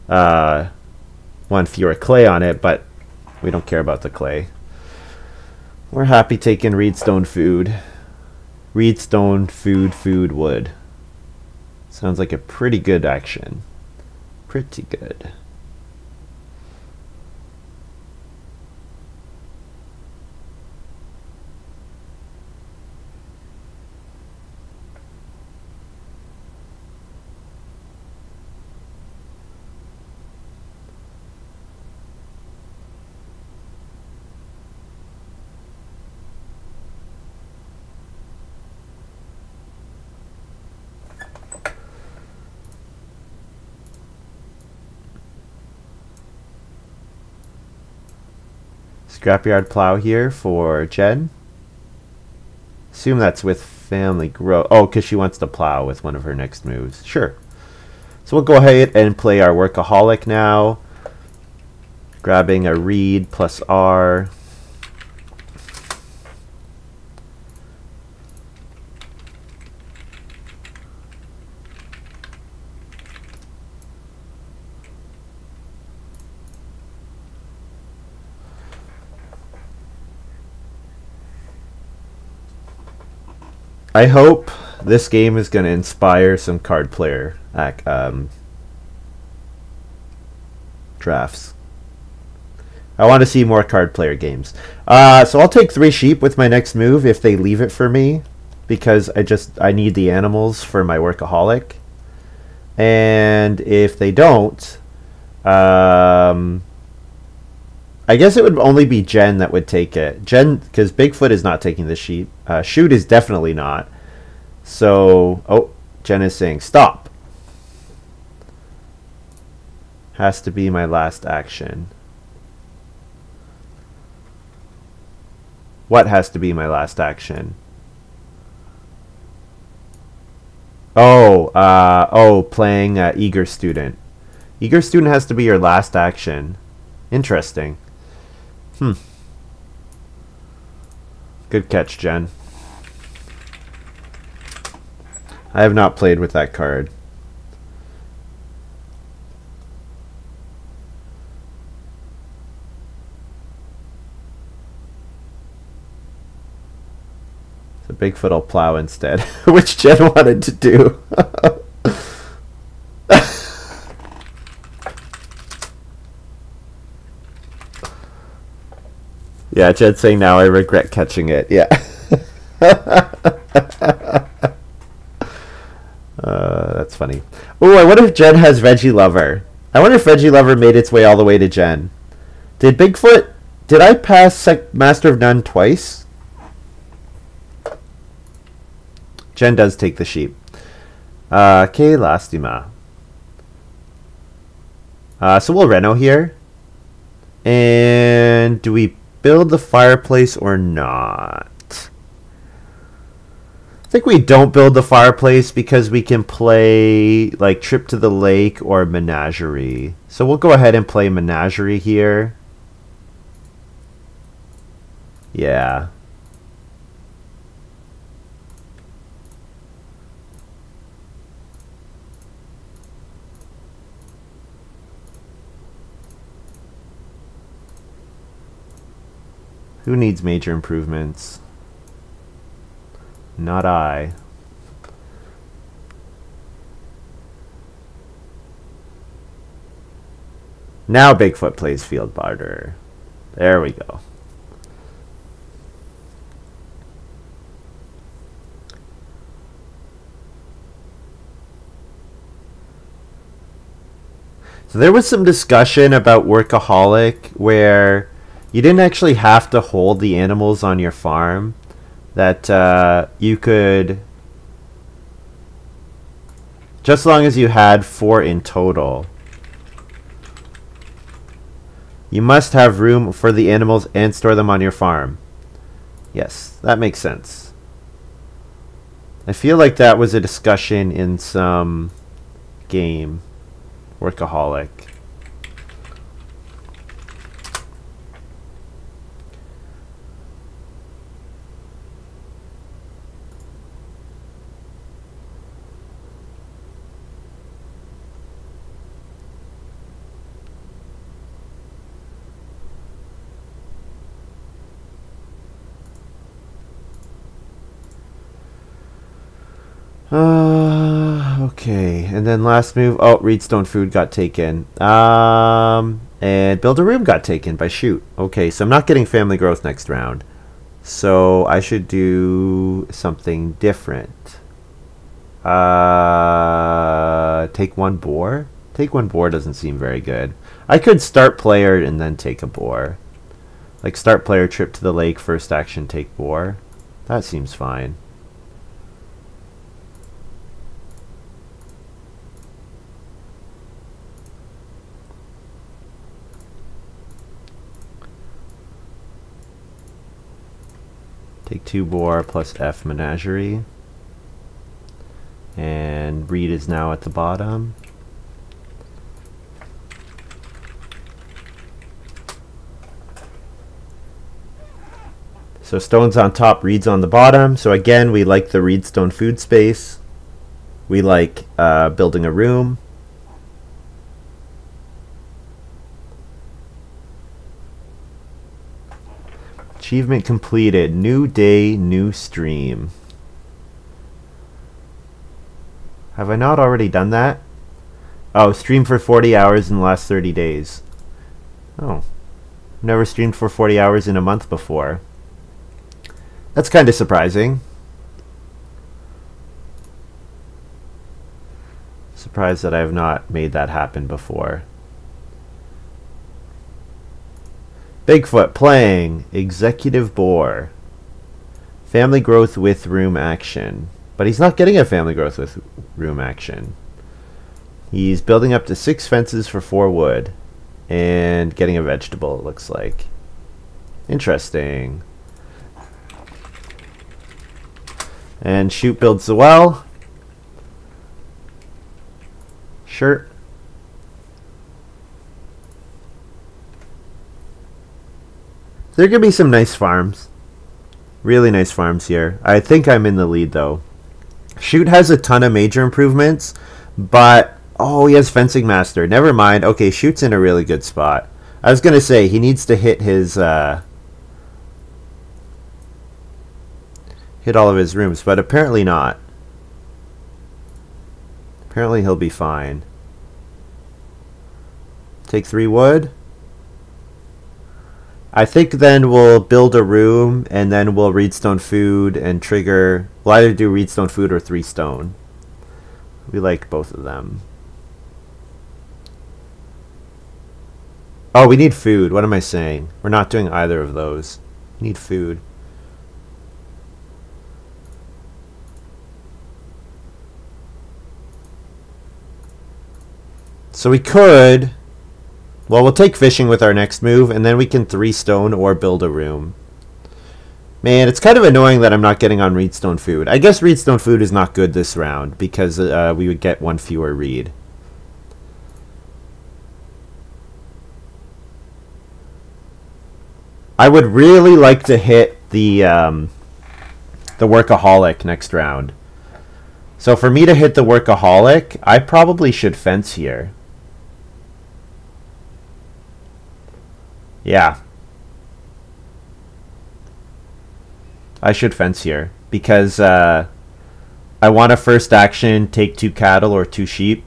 1 fewer clay on it, but we don't care about the clay. We're happy taking Reedstone food. Reedstone food, wood. Sounds like a pretty good action. Pretty good. Scrapyard plow here for Jen. Assume that's with family grow. Oh, because she wants to plow with one of her next moves. Sure. So we'll go ahead and play our Workaholic now. Grabbing a reed plus R. I hope this game is going to inspire some card player drafts. I want to see more card player games. So I'll take 3 sheep with my next move if they leave it for me, because I need the animals for my workaholic. And if they don't, I guess it would only be Jen that would take it. Jen, because Bigfoot is not taking the sheep. Shoot is definitely not. So, oh, Jen is saying stop. Has to be my last action. What has to be my last action? Oh, playing Eager Student. Eager Student has to be your last action. Interesting. Good catch, Jen. I have not played with that card. So Bigfoot will plow instead, which Jen wanted to do. Yeah, Jen's saying now I regret catching it. Yeah. That's funny. Oh, I wonder if Jen has Veggie Lover. I wonder if Veggie Lover made its way all the way to Jen. Did Bigfoot... Did I pass Master of None twice? Jen does take the sheep. Que lastima. So we'll Reno here. And do we build the fireplace or not? I think we don't build the fireplace because we can play like Trip to the Lake or Menagerie. So we'll go ahead and play Menagerie here. Yeah. Who needs major improvements? Not I. Now Bigfoot plays Field Barter. There we go. So there was some discussion about Workaholic where you didn't actually have to hold the animals on your farm. That you could, just as long as you had 4 in total. You must have room for the animals and store them on your farm. Yes, that makes sense. I feel like that was a discussion in some game, Workaholic. Okay, and then last move. Oh, Reedstone Food got taken. And Build a Room got taken by Shoot. Okay, so I'm not getting Family Growth next round. So I should do something different. Take 1 boar? Take 1 boar doesn't seem very good. I could start player and then take a boar. Like start player, Trip to the Lake, first action, take boar. That seems fine. Take 2 boar plus F Menagerie. And Reed is now at the bottom. So Stone's on top, Reed's on the bottom. So again, we like the Reedstone food space. We like building a room. Achievement completed. New day, new stream. Have I not already done that? Oh, stream for 40 hours in the last 30 days. Oh. Never streamed for 40 hours in a month before. That's kind of surprising. Surprised that I have not made that happen before. Bigfoot playing Executive Boar. Family growth with room action. But he's not getting a family growth with room action. He's building up to 6 fences for 4 wood. And getting a vegetable, it looks like. Interesting. And Shoot builds the well. Sure. There could be some nice farms. Really nice farms here. I think I'm in the lead though. Shoot has a ton of major improvements, but oh, he has Fencing Master. Never mind. Okay, Shoot's in a really good spot. I was gonna say he needs to hit his hit all of his rooms, but apparently not. Apparently he'll be fine. Take 3 wood. I think then we'll build a room, and then we'll Reedstone food and trigger. We'll either do Reedstone food or 3 stone. We like both of them. Oh, we need food. What am I saying? We're not doing either of those. We need food. So we could... Well, we'll take fishing with our next move, and then we can 3 stone or build a room. Man, it's kind of annoying that I'm not getting on Reedstone food. I guess Reedstone food is not good this round, because we would get 1 fewer reed. I would really like to hit the Workaholic next round. So for me to hit the Workaholic, I probably should fence here. Yeah. I should fence here because I want a first action, take 2 cattle or 2 sheep,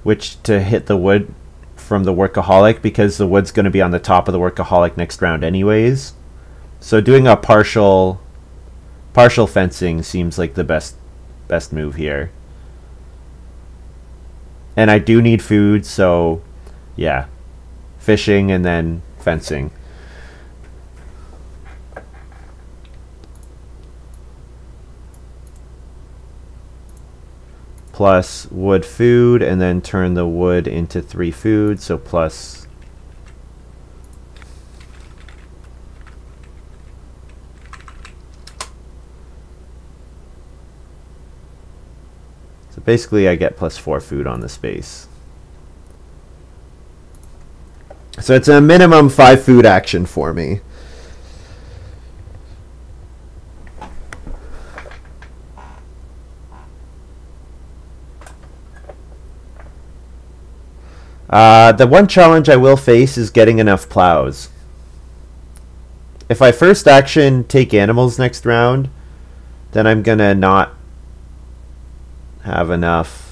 which to hit the wood from the Workaholic, because the wood's going to be on the top of the Workaholic next round anyways. So doing a partial fencing seems like the best move here. And I do need food, so yeah. Fishing and then fencing. Plus wood food, and then turn the wood into 3 food, so plus. So basically I get plus 4 food on the space. So it's a minimum 5 food action for me. The one challenge I will face is getting enough plows. If I first action take animals next round, then I'm gonna not have enough.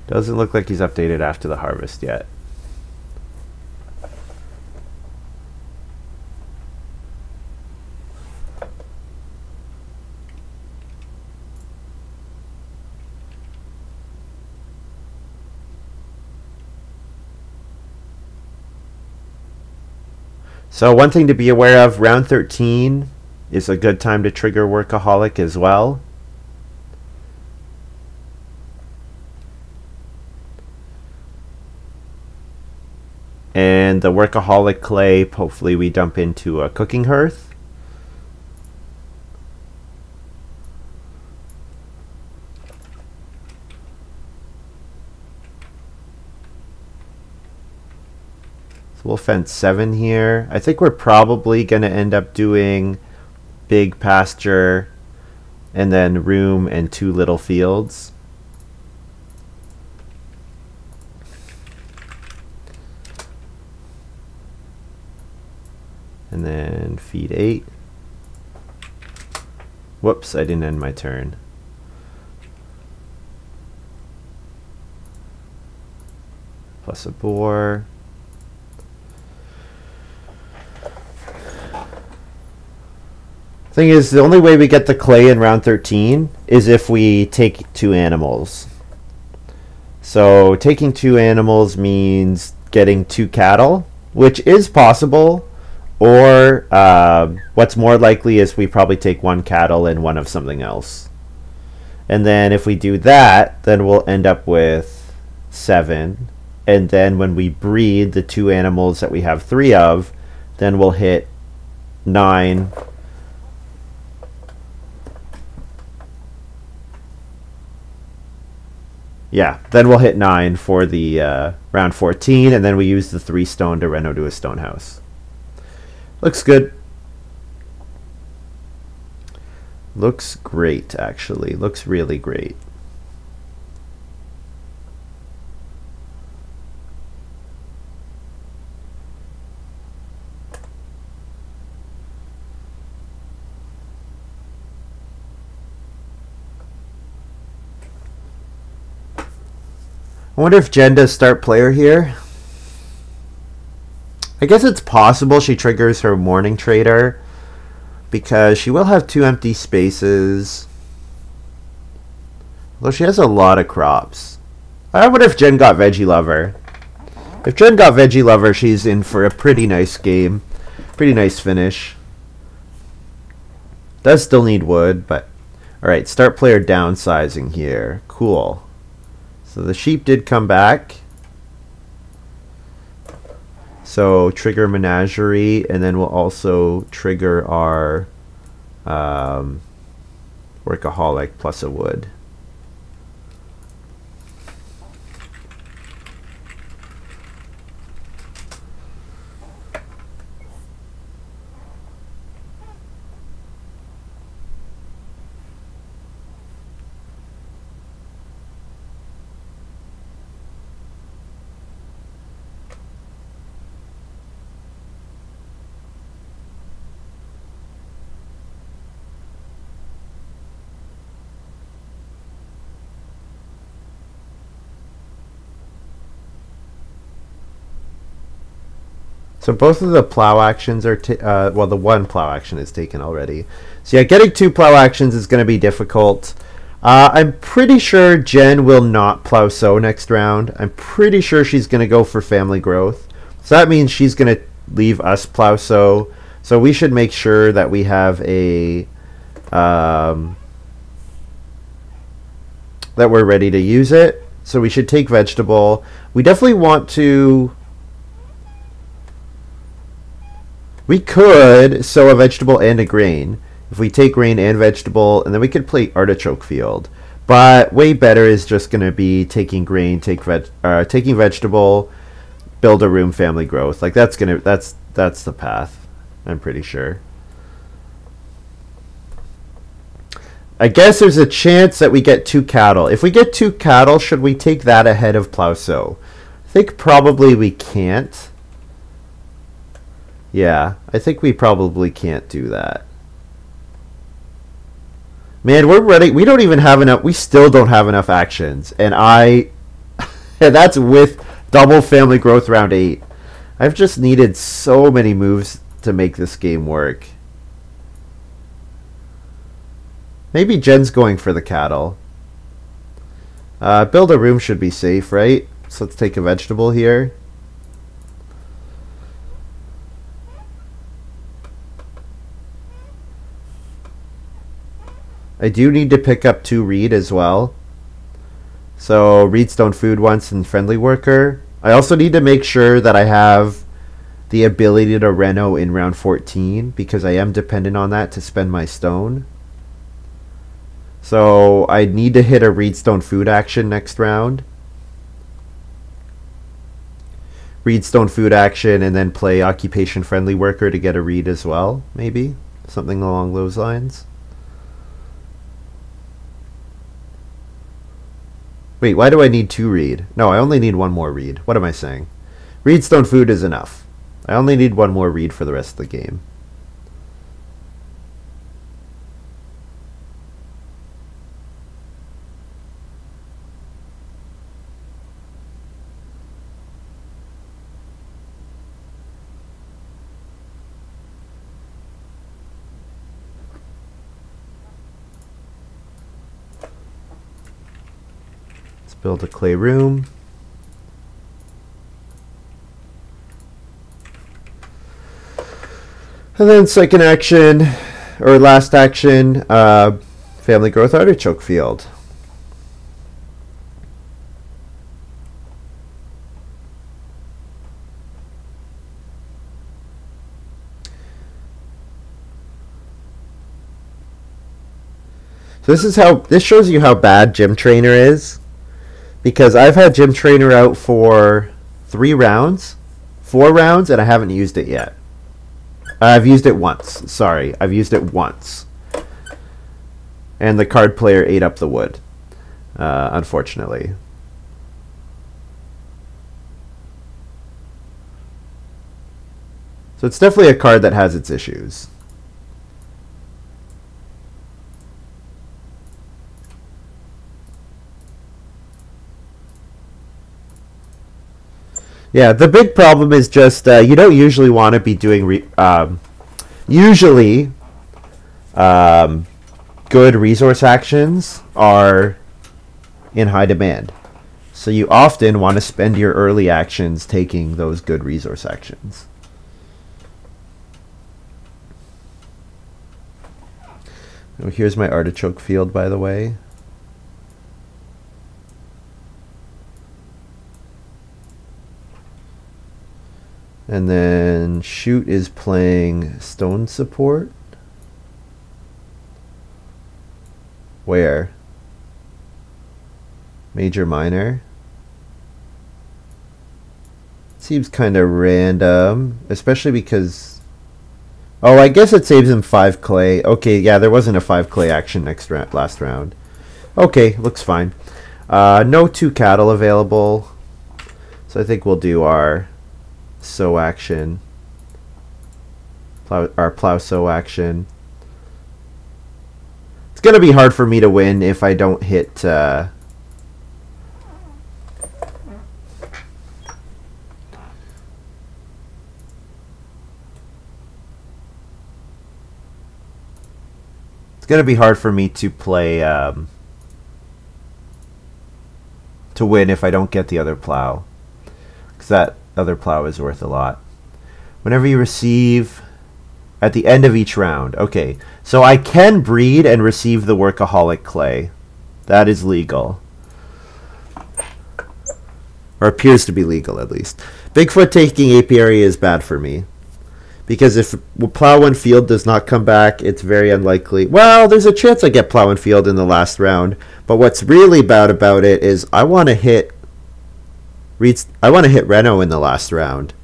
Doesn't look like he's updated after the harvest yet. So one thing to be aware of, round 13 is a good time to trigger Workaholic as well. And the Workaholic clay, hopefully we dump into a cooking hearth. So we'll fence 7 here. I think we're probably going to end up doing big pasture and then room and 2 little fields. And then feed 8. Whoops, I didn't end my turn. Plus a boar. Thing is, the only way we get the clay in round 13 is if we take 2 animals. So taking 2 animals means getting 2 cattle, which is possible. Or what's more likely is we probably take 1 cattle and 1 of something else. And then if we do that, then we'll end up with 7. And then when we breed the 2 animals that we have 3 of, then we'll hit 9. Yeah, then we'll hit 9 for the round 14, and then we use the 3 stone to reno to a stone house. Looks good. Looks great, actually. Looks really great. I wonder if Jen does start player here. I guess it's possible she triggers her morning trader because she will have 2 empty spaces. Although she has a lot of crops. I wonder if Jen got Veggie Lover. If Jen got Veggie Lover, she's in for a pretty nice game. Pretty nice finish. Does still need wood, but... Alright, start player downsizing here. Cool. So the sheep did come back. So trigger menagerie, and then we'll also trigger our workaholic plus a wood. So both of the plow actions are, well, the 1 plow action is taken already. So yeah, getting 2 plow actions is going to be difficult. I'm pretty sure Jen will not plow sow next round. I'm pretty sure she's going to go for family growth. So that means she's going to leave us plow sow. So we should make sure that we have a, that we're ready to use it. So we should take vegetable. We definitely want to... We could sow a vegetable and a grain. If we take grain and vegetable, and then we could play artichoke field. But way better is just going to be taking grain, taking vegetable, build a room, family growth. Like that's the path. I'm pretty sure. I guess there's a chance that we get 2 cattle. If we get 2 cattle, should we take that ahead of plow sow? I think probably we can't. Yeah, I think we probably can't do that. Man, we're ready. We don't even have enough. We still don't have enough actions. And that's with double family growth round 8. I've just needed so many moves to make this game work. Maybe Jen's going for the cattle. Build a room should be safe, right? So let's take a vegetable here. I do need to pick up 2 reed as well. So reedstone food once and friendly worker. I also need to make sure that I have the ability to reno in round 14 because I am dependent on that to spend my stone. So I need to hit a reedstone food action next round. read stone food action and then play occupation friendly worker to get a read as well, maybe something along those lines. Wait, why do I need 2 read? No, I only need 1 more read. What am I saying? Read stone food is enough. I only need 1 more read for the rest of the game. Build a clay room. And then second action, or last action, family growth artichoke field. So this shows you how bad Gym Trainer is. Because I've had Gym Trainer out for 4 rounds, and I haven't used it yet. I've used it once. Sorry, I've used it once. And the card player ate up the wood, unfortunately. So it's definitely a card that has its issues. Yeah, the big problem is just you don't usually want to be doing good resource actions are in high demand. So you often want to spend your early actions taking those good resource actions. Oh, here's my artichoke field, by the way. And then Shoot is playing stone support. Where? Major minor. Seems kind of random, especially because... Oh, I guess it saves him 5 clay. Okay, yeah, there wasn't a 5 clay action last round. Okay, looks fine. No 2 cattle available. So I think we'll do our sow action. Our plow sow action. It's going to be hard for me to win if I don't hit... It's going to be hard for me to play... to win if I don't get the other plow. Because that other plow is worth a lot. Whenever you receive... At the end of each round. Okay, so I can breed and receive the workaholic clay. That is legal. Or appears to be legal, at least. Bigfoot taking apiary is bad for me. Because if plow and field does not come back, it's very unlikely. Well, there's a chance I get plow and field in the last round. But what's really bad about it is I want to hit Reno in the last round.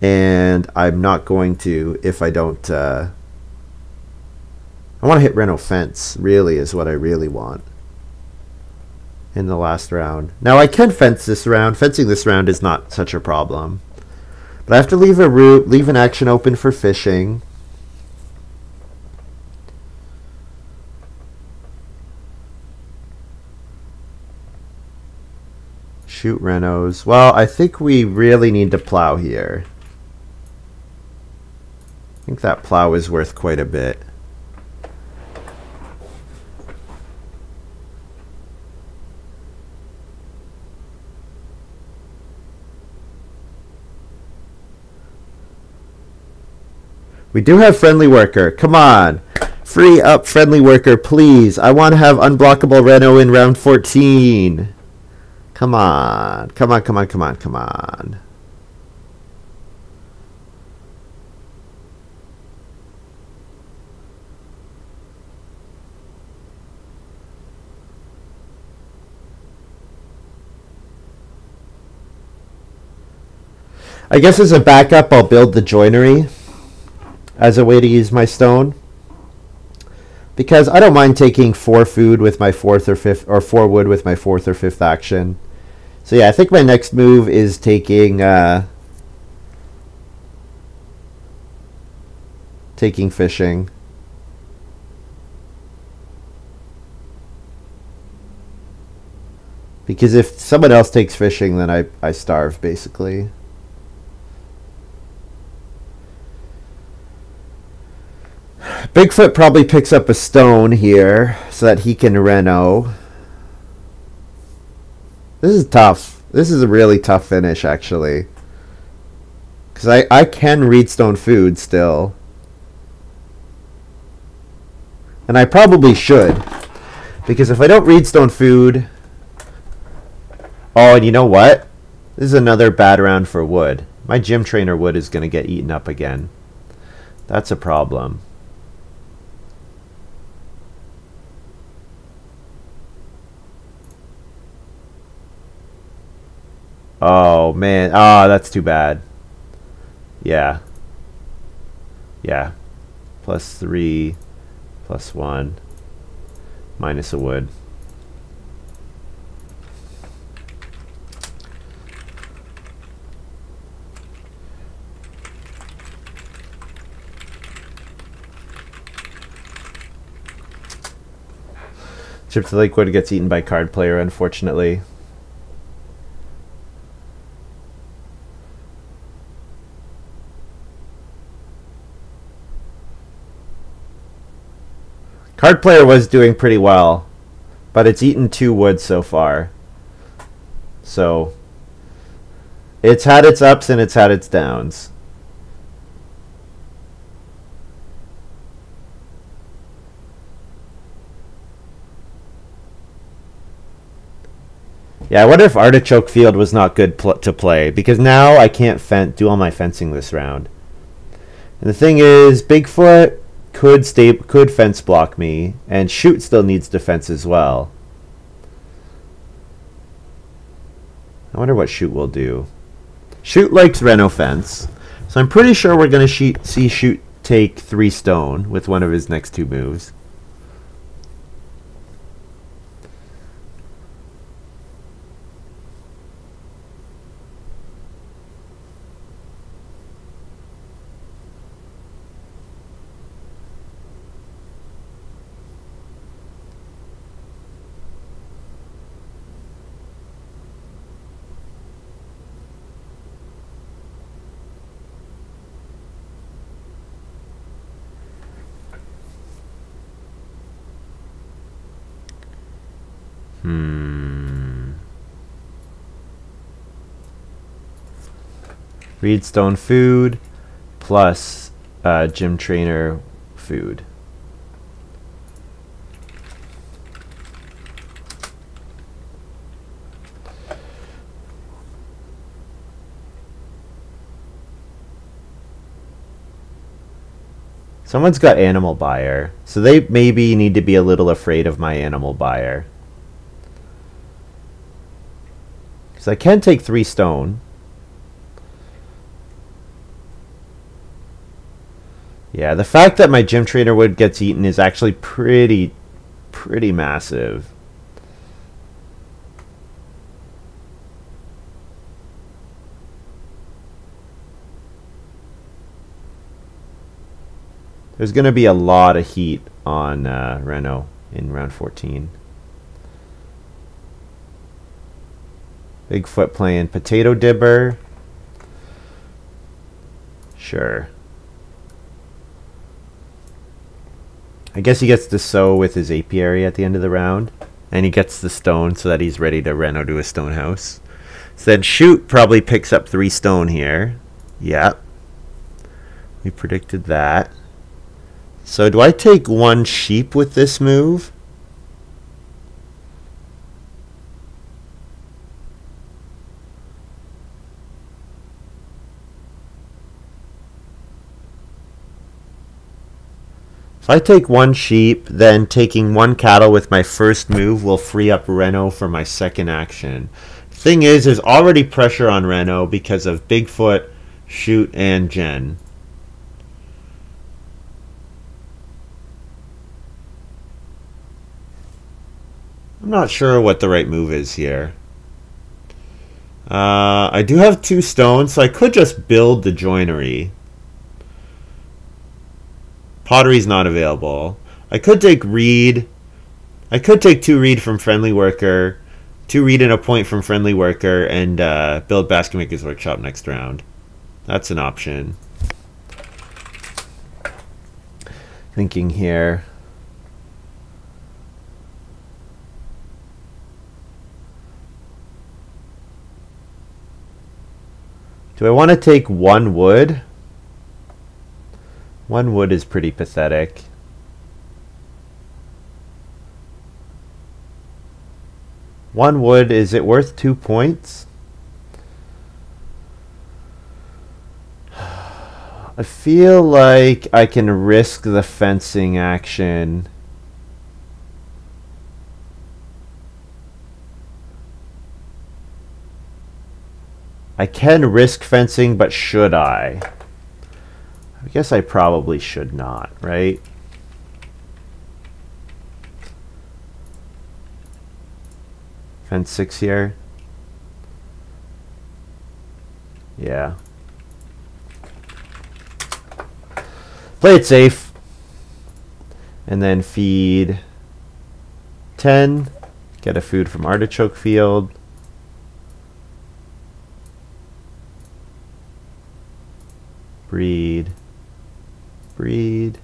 And I'm not going to if I don't... I want to hit Reno fence, really, is what I really want. In the last round. Now, I can fence this round. Fencing this round is not such a problem. But I have to leave a route, leave an action open for fishing. Shoot Renos. Well, I think we really need to plow here. I think that plow is worth quite a bit. We do have friendly worker. Come on. Free up friendly worker, please. I want to have unblockable Reno in round 14. Come on. Come on, come on, come on, come on. I guess as a backup, I'll build the joinery as a way to use my stone. Because I don't mind taking 4 food with my 4th or 5th, or 4 wood with my 4th or 5th action. So yeah, I think my next move is taking fishing. Because if someone else takes fishing, then I starve, basically. Bigfoot probably picks up a stone here so that he can reno. This is tough. This is a really tough finish, actually. Because I can read stone food still. And I probably should. Because if I don't read stone food... Oh, and you know what? This is another bad round for wood. My gym trainer wood is going to get eaten up again. That's a problem. Oh, man. Oh, that's too bad. Yeah. Yeah. +3, +1, minus a wood. Chip to Lakewood gets eaten by card player, unfortunately. Card player was doing pretty well, but it's eaten 2 wood so far. So it's had its ups and it's had its downs. Yeah, I wonder if Artichoke Field was not good to play, because now I can't do all my fencing this round. And the thing is, Bigfoot could fence block me, and Shoot still needs defense as well. I wonder what Shoot will do. Shoot likes Reno fence, so I'm pretty sure we're going to see Shoot take 3 stone with one of his next 2 moves. Reedstone food plus gym trainer food. Someone's got animal buyer, so they maybe need to be a little afraid of my animal buyer. Because I can take 3 stone. Yeah, the fact that my gym trainer wood gets eaten is actually pretty massive. There's going to be a lot of heat on Reno in round 14. Bigfoot playing Potato Dibber. Sure. I guess he gets to sow with his apiary at the end of the round. And he gets the stone so that he's ready to reno to a stone house. So then Shoot probably picks up 3 stone here. Yep. We predicted that. So do I take 1 sheep with this move? If I take 1 sheep, then taking 1 cattle with my first move will free up Reno for my second action. Thing is, there's already pressure on Reno because of Bigfoot Shoot and Jen. I'm not sure what the right move is here. I do have 2 stones, so I could just build the joinery. Pottery's not available. I could take reed. I could take 2 reed from friendly worker, 2 reed and a point from friendly worker, and build basket maker's workshop next round. That's an option. Thinking here. Do I want to take 1 wood? 1 wood is pretty pathetic. One wood, is it worth 2 points? I feel like I can risk the fencing action. I can risk fencing, but should I? I guess I probably should not, right? Fence 6 here. Yeah. Play it safe. And then feed 10. Get a food from artichoke field. Breed. Breed.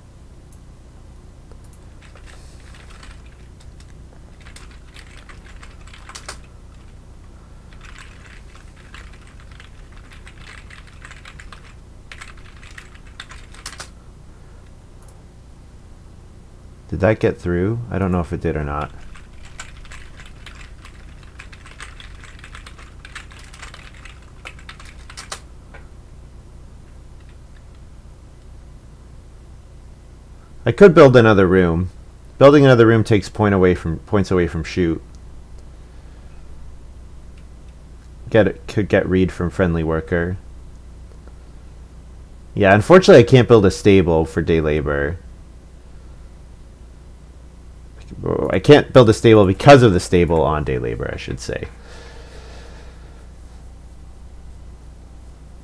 Did that get through? I don't know if it did or not. I could build another room. Building another room takes points away from shoot. Could get read from friendly worker. Yeah, unfortunately I can't build a stable for day labor. I can't build a stable because of the stable on day labor, I should say.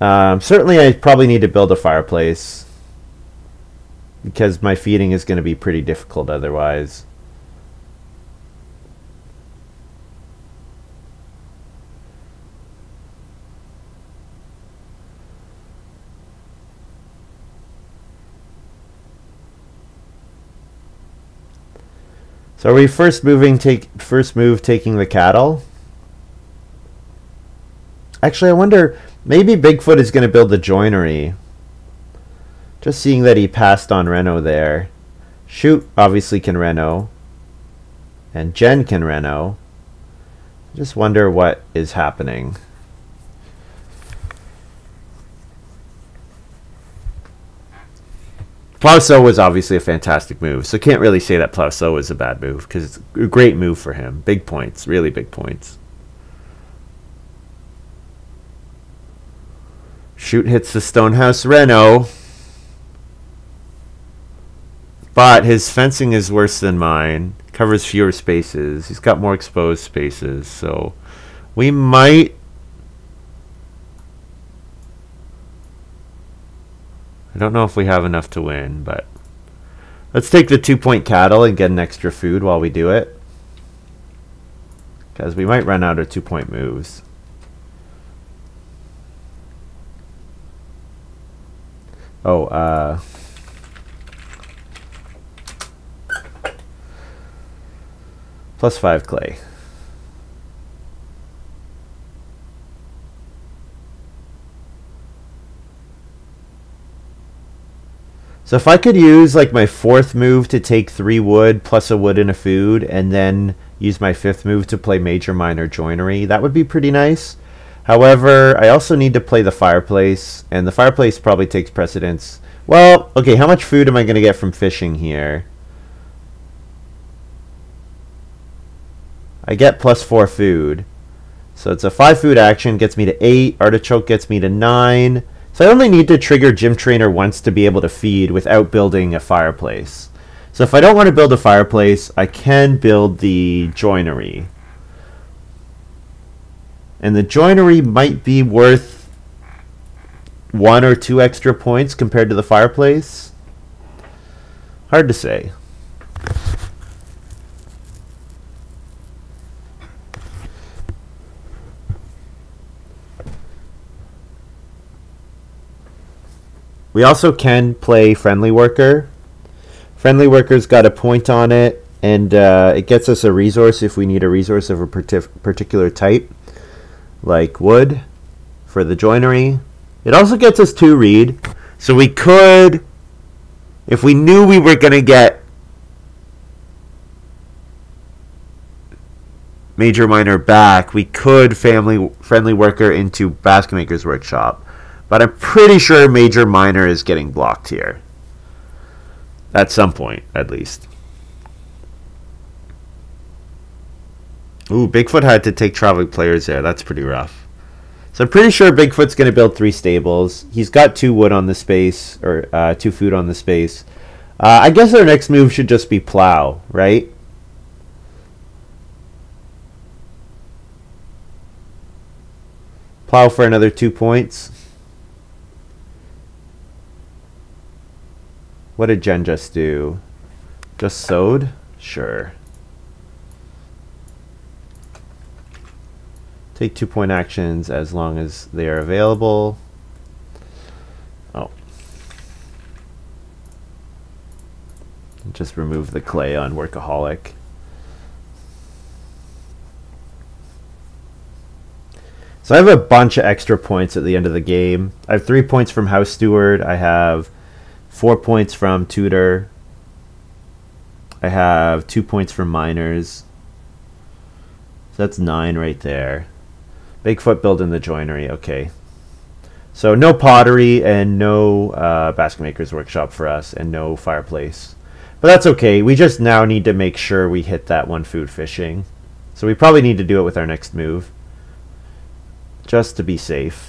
Certainly I probably need to build a fireplace, because my feeding is going to be pretty difficult otherwise. So are we first move taking the cattle? Actually, I wonder, maybe Bigfoot is going to build the joinery. Just seeing that he passed on Reno there. Shoot obviously can Reno. And Jen can Reno. Just wonder what is happening. Plow-sow was obviously a fantastic move, so can't really say that Plow-sow was a bad move, because it's a great move for him. Big points, really big points. Shoot hits the Stonehouse Reno. But his fencing is worse than mine. Covers fewer spaces. He's got more exposed spaces, so we might... I don't know if we have enough to win, but let's take the 2-point cattle and get an extra food while we do it, because we might run out of 2-point moves. Oh, +5 clay. So if I could use like my 4th move to take 3 wood plus a wood and a food, and then use my 5th move to play major, minor, joinery, that would be pretty nice. However, I also need to play the fireplace, and the fireplace probably takes precedence. Well, okay, how much food am I going to get from fishing here? I get +4 food. So it's a 5 food action, gets me to 8. Artichoke gets me to 9. So I only need to trigger Gym Trainer once to be able to feed without building a fireplace. So if I don't want to build a fireplace, I can build the joinery. And the joinery might be worth 1 or 2 extra points compared to the fireplace. Hard to say. We also can play Friendly Worker. Friendly Worker's got a point on it, and it gets us a resource if we need a resource of a particular type, like wood for the joinery. It also gets us 2 reed, so we could, if we knew we were going to get Major Miner back, we could Friendly Worker into Basket Maker's Workshop. But I'm pretty sure Major Miner is getting blocked here. At some point, at least. Ooh, Bigfoot had to take traveling players there. That's pretty rough. So I'm pretty sure Bigfoot's going to build 3 stables. He's got 2 wood on the space, or 2 food on the space. I guess our next move should just be plow, right? Plow for another 2 points. What did Jen just do? Just sowed? Sure. Take 2-point actions as long as they are available. Oh. Just remove the clay on Workaholic. So I have a bunch of extra points at the end of the game. I have 3 points from House Steward. I have 4 points from Tutor. I have 2 points from Miners. So that's 9 right there. Bigfoot building the joinery. Okay. So no pottery and no Basket Maker's Workshop for us, and no fireplace. But that's okay. We just now need to make sure we hit that 1 food fishing. So we probably need to do it with our next move, just to be safe.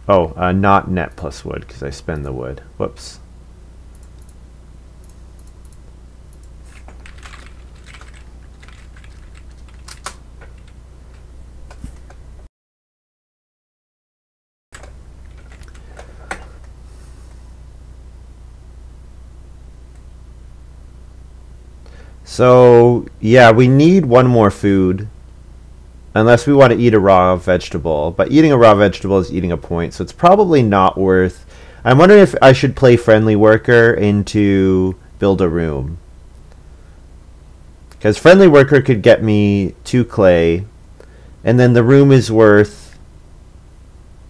Oh, not net plus wood, because I spend the wood. Whoops. So, yeah, we need 1 more food. Unless we want to eat a raw vegetable. But eating a raw vegetable is eating a point, so it's probably not worth... I'm wondering if I should play Friendly Worker into Build a Room. Because Friendly Worker could get me 2 clay, and then the room is worth...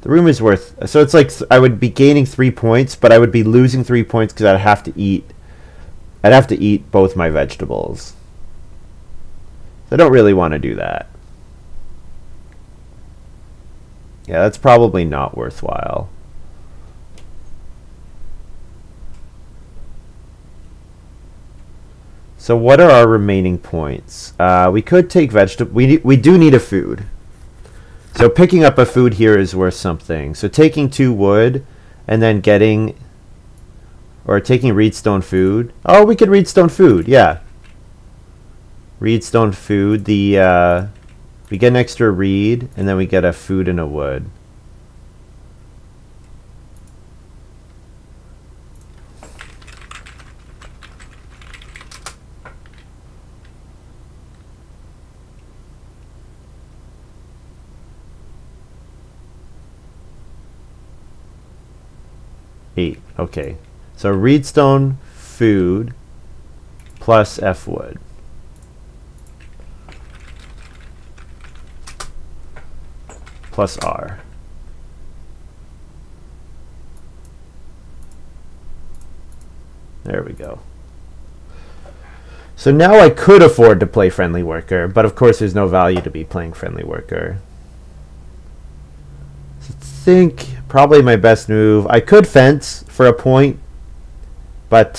The room is worth... So it's like I would be gaining 3 points, but I would be losing 3 points because I'd have to eat... I'd have to eat both my vegetables. So I don't really want to do that. Yeah, that's probably not worthwhile. So what are our remaining points? We could take vegetable. We do need a food. So picking up a food here is worth something. So taking 2 wood and then getting, or taking reedstone food. Oh, we could reedstone food. Yeah. Reedstone food. We get an extra reed, and then we get a food and a wood. Eight. Okay. So reedstone, food, plus F wood. Plus R. There we go. So now I could afford to play Friendly Worker, but of course there's no value to be playing Friendly Worker. So I think probably my best move, I could fence for a point, but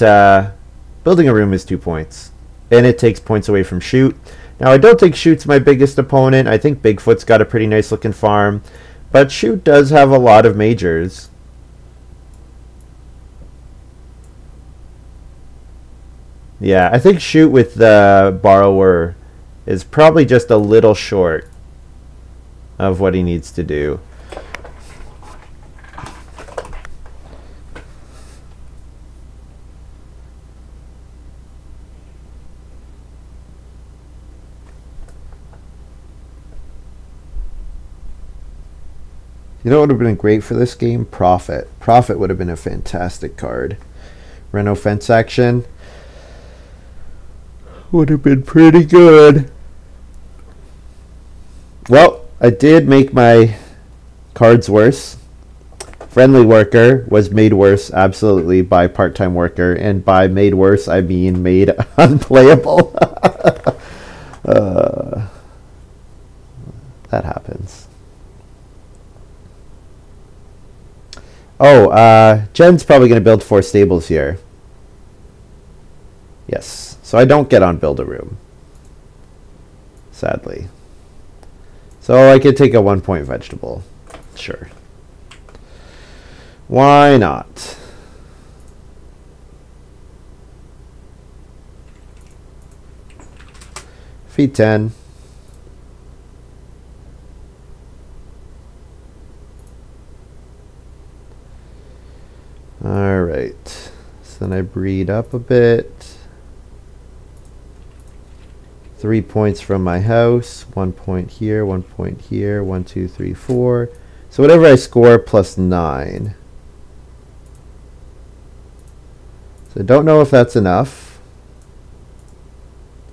building a room is 2 points, and it takes points away from shoot. Now I don't think shoot's my biggest opponent. I think Bigfoot's got a pretty nice looking farm, but shoot does have a lot of majors. Yeah, I think shoot with the borrower is probably just a little short of what he needs to do. You know what would have been great for this game? Profit. Profit would have been a fantastic card. Reno fence action would have been pretty good. Well, I did make my cards worse. Friendly Worker was made worse, absolutely, by Part-Time Worker. And by made worse, I mean made unplayable. That happens. Oh, Jen's probably going to build 4 stables here. Yes. So I don't get on build a room, sadly. So I could take a 1-point vegetable. Sure. Why not? Feed 10. All right. So then I breed up a bit. 3 points from my house, 1 point here, 1 point here, 1, 2, 3, 4. So whatever I score plus 9. So I don't know if that's enough.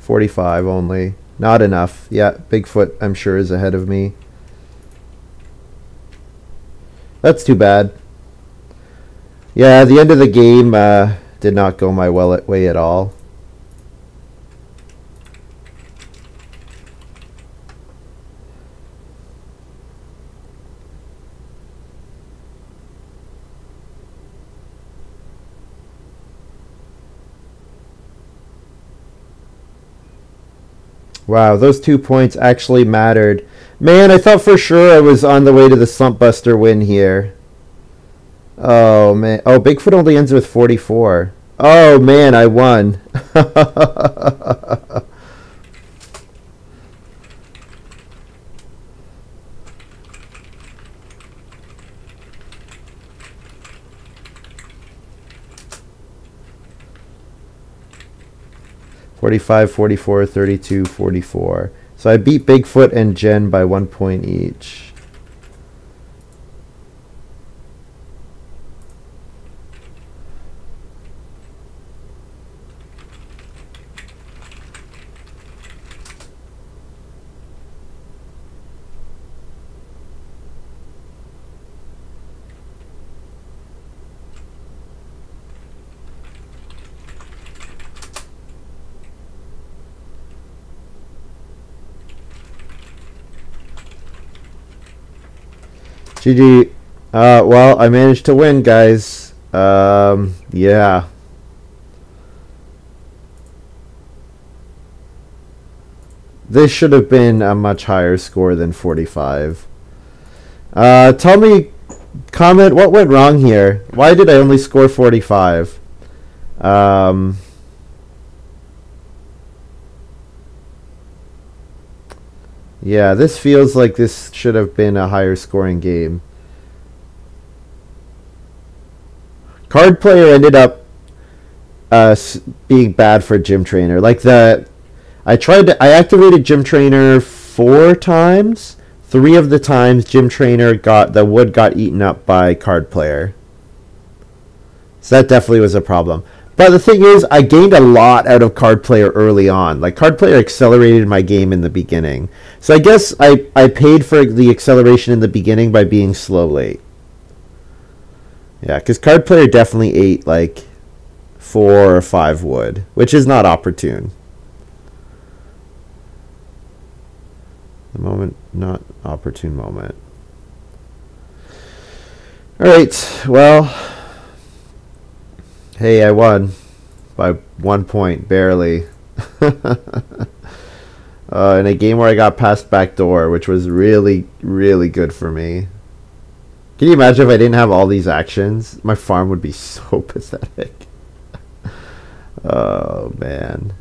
45 only. Not enough. Yeah, Bigfoot I'm sure is ahead of me. That's too bad. Yeah, the end of the game did not go my way at all. Wow, those 2 points actually mattered. Man, I thought for sure I was on the way to the Slump Buster win here. Oh, man. Oh, Bigfoot only ends with 44. Oh, man, I won. 45, 44, 32, 44. So I beat Bigfoot and Jen by 1 point each. GG. Well, I managed to win, guys. Yeah. This should have been a much higher score than 45. Tell me, comment, what went wrong here? Why did I only score 45? Yeah, this feels like this should have been a higher scoring game. Card player ended up being bad for Gym Trainer. Like I activated Gym Trainer 4 times. 3 of the times Gym Trainer the wood got eaten up by card player. So that definitely was a problem. But the thing is, I gained a lot out of card player early on. Like, card player accelerated my game in the beginning. So I guess I paid for the acceleration in the beginning by being slow late. Yeah, because card player definitely ate like 4 or 5 wood, which is not opportune. The moment, not opportune moment. Alright, well, hey, I won by 1 point, barely. In a game where I got past Backdoor, which was really, really good for me. Can you imagine if I didn't have all these actions? My farm would be so pathetic. Oh, man.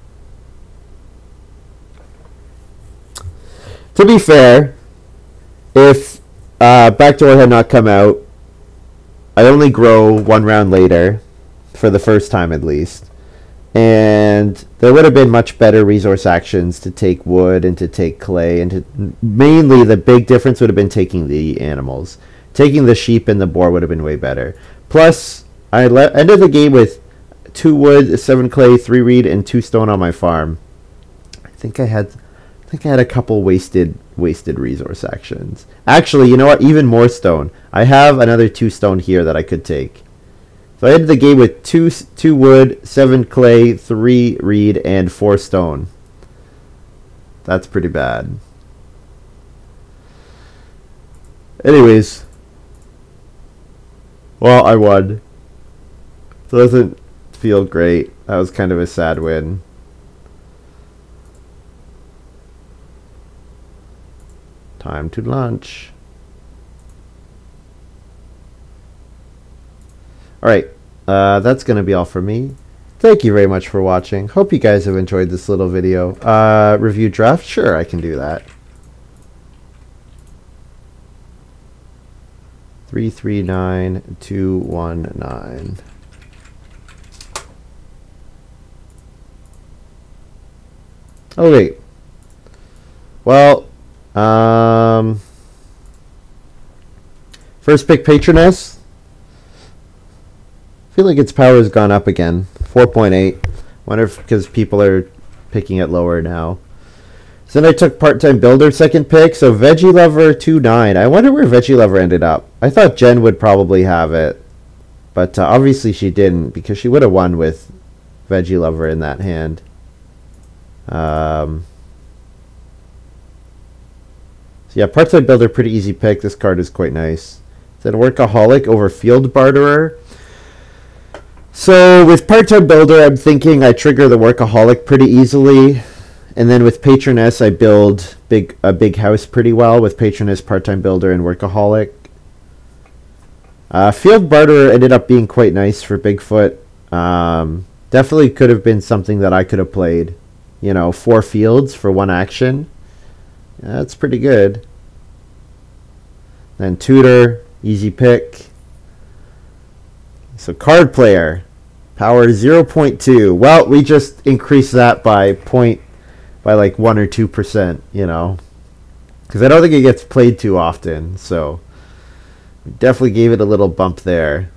To be fair, if Backdoor had not come out, I only grow 1 round later, for the first time at least. And there would have been much better resource actions to take wood and to take clay. And to, mainly the big difference would have been taking the animals. Taking the sheep and the boar would have been way better. Plus, I ended the game with 2 wood, 7 clay, 3 reed, and 2 stone on my farm. I think I had a couple wasted resource actions. Actually, you know what? Even more stone. I have another 2 stone here that I could take. So I ended the game with 2 wood, 7 clay, 3 reed, and 4 stone. That's pretty bad. Anyways. Well, I won. So it doesn't feel great. That was kind of a sad win. Time to lunch. Alright, that's going to be all for me. Thank you very much for watching. Hope you guys have enjoyed this little video. Review draft? Sure, I can do that. 339219. Okay. Well, first pick Patroness. I feel like its power has gone up again. 4.8. Wonder if because people are picking it lower now. So then I took Part-Time Builder second pick. So Veggie Lover 2.9. I wonder where Veggie Lover ended up. I thought Jen would probably have it. But obviously she didn't because she would have won with Veggie Lover in that hand. So yeah, Part-Time Builder, pretty easy pick. This card is quite nice. Then Workaholic over Field Barterer. So with Part-Time Builder, I'm thinking I trigger the Workaholic pretty easily. And then with Patroness, I build a big house pretty well with Patroness, Part-Time Builder, and Workaholic. Field Barterer ended up being quite nice for Bigfoot. Definitely could have been something that I could have played. You know, 4 fields for 1 action. Yeah, that's pretty good. Then Tutor, easy pick. So Card Player, power 0.2. Well, we just increased that by like 1 or 2%, you know, because I don't think it gets played too often. So we definitely gave it a little bump there.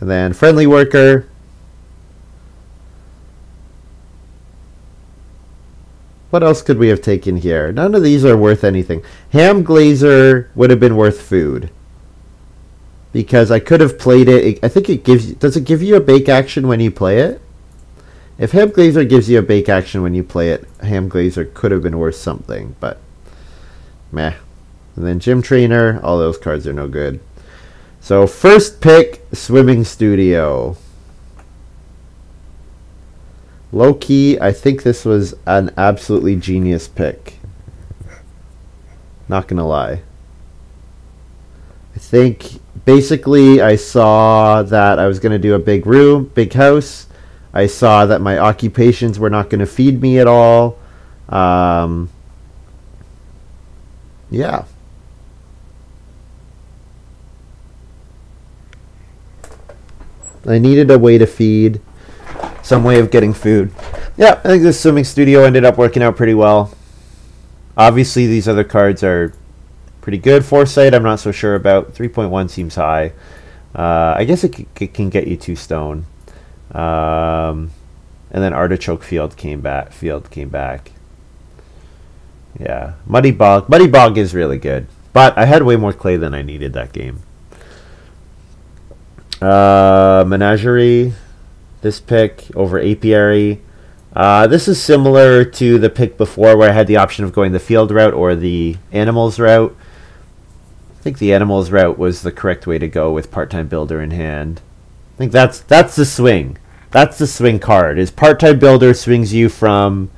And then Friendly Worker. What else could we have taken here? None of these are worth anything. Ham Glazer would have been worth food. Because I could have played it. I think it gives you... Does it give you a bake action when you play it? If Ham Glazer gives you a bake action when you play it, Ham Glazer could have been worth something. But, meh. And then Gym Trainer. All those cards are no good. So, first pick, Swimming Studio. Low-key, I think this was an absolutely genius pick. Not gonna lie. I think, basically, I saw that I was gonna do a big room, big house. I saw that my occupations were not gonna feed me at all. Yeah. I needed a way to feed. Some way of getting food. Yeah, I think this Swimming Studio ended up working out pretty well. Obviously, these other cards are pretty good. Foresight, I'm not so sure about. 3.1 seems high. I guess it can get you 2 stone. And then Artichoke Field came back. Yeah, Muddy Bog. Muddy Bog is really good. But I had way more clay than I needed that game. Menagerie. This pick over Apiary. This is similar to the pick before where I had the option of going the field route or the animals route. I think the animals route was the correct way to go with part-time builder in hand. I think that's the swing. That's the swing card. Is part-time builder swings you from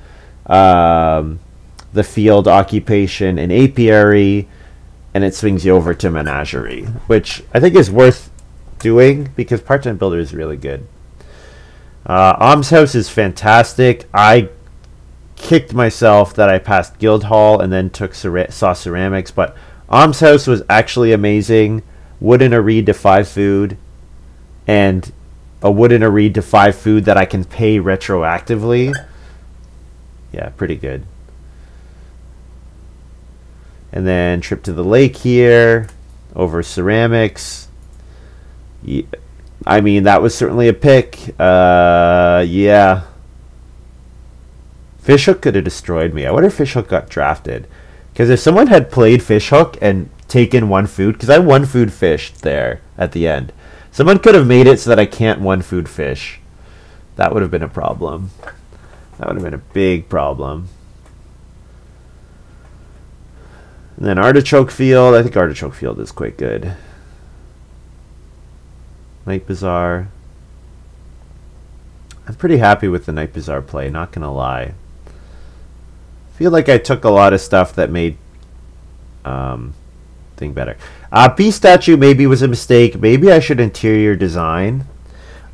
the field, occupation, and apiary, and it swings you over to menagerie, which I think is worth doing because part-time builder is really good. Almshouse is fantastic. I kicked myself that I passed Guildhall and then saw ceramics, but Almshouse was actually amazing. Wood in a reed to 5 food, and a wood in a reed to 5 food that I can pay retroactively. Yeah, pretty good. And then trip to the lake here over ceramics. Yeah. I mean, that was certainly a pick. Yeah. Fishhook could have destroyed me. I wonder if Fishhook got drafted. Because if someone had played Fishhook and taken 1 food, because I 1 food fished there at the end. Someone could have made it so that I can't 1 food fish. That would have been a problem. That would have been a big problem. And then Artichoke Field. I think Artichoke Field is quite good. Night Bazaar. I'm pretty happy with the Night Bazaar play, not gonna lie. I feel like I took a lot of stuff that made thing better. Beast Statue maybe was a mistake. Maybe I should interior design.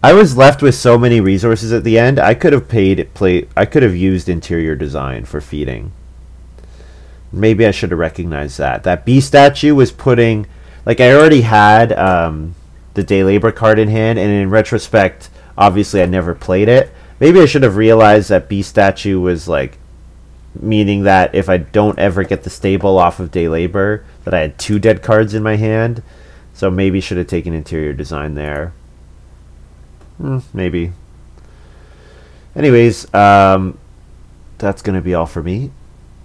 I was left with so many resources at the end. I could have I could have used interior design for feeding. Maybe I should have recognized that. That Beast Statue was putting, like, I already had the day labor card in hand, and in retrospect, obviously I never played it. Maybe I should have realized that Beast Statue was like meaning that if I don't ever get the stable off of day labor, that I had 2 dead cards in my hand. So maybe should have taken interior design there. Maybe. Anyways, that's gonna be all for me.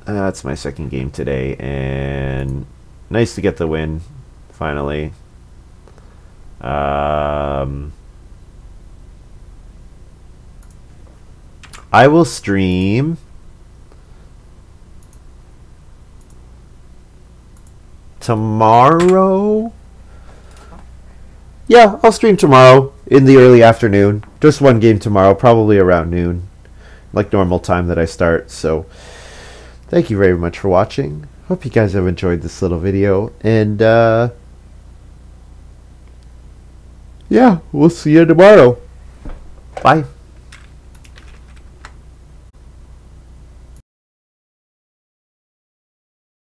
That's my second game today, and nice to get the win finally. I will stream tomorrow. Yeah, I'll stream tomorrow in the early afternoon. Just 1 game tomorrow, probably around noon, like normal time that I start. So thank you very much for watching. Hope you guys have enjoyed this little video, and yeah, we'll see you tomorrow. Bye.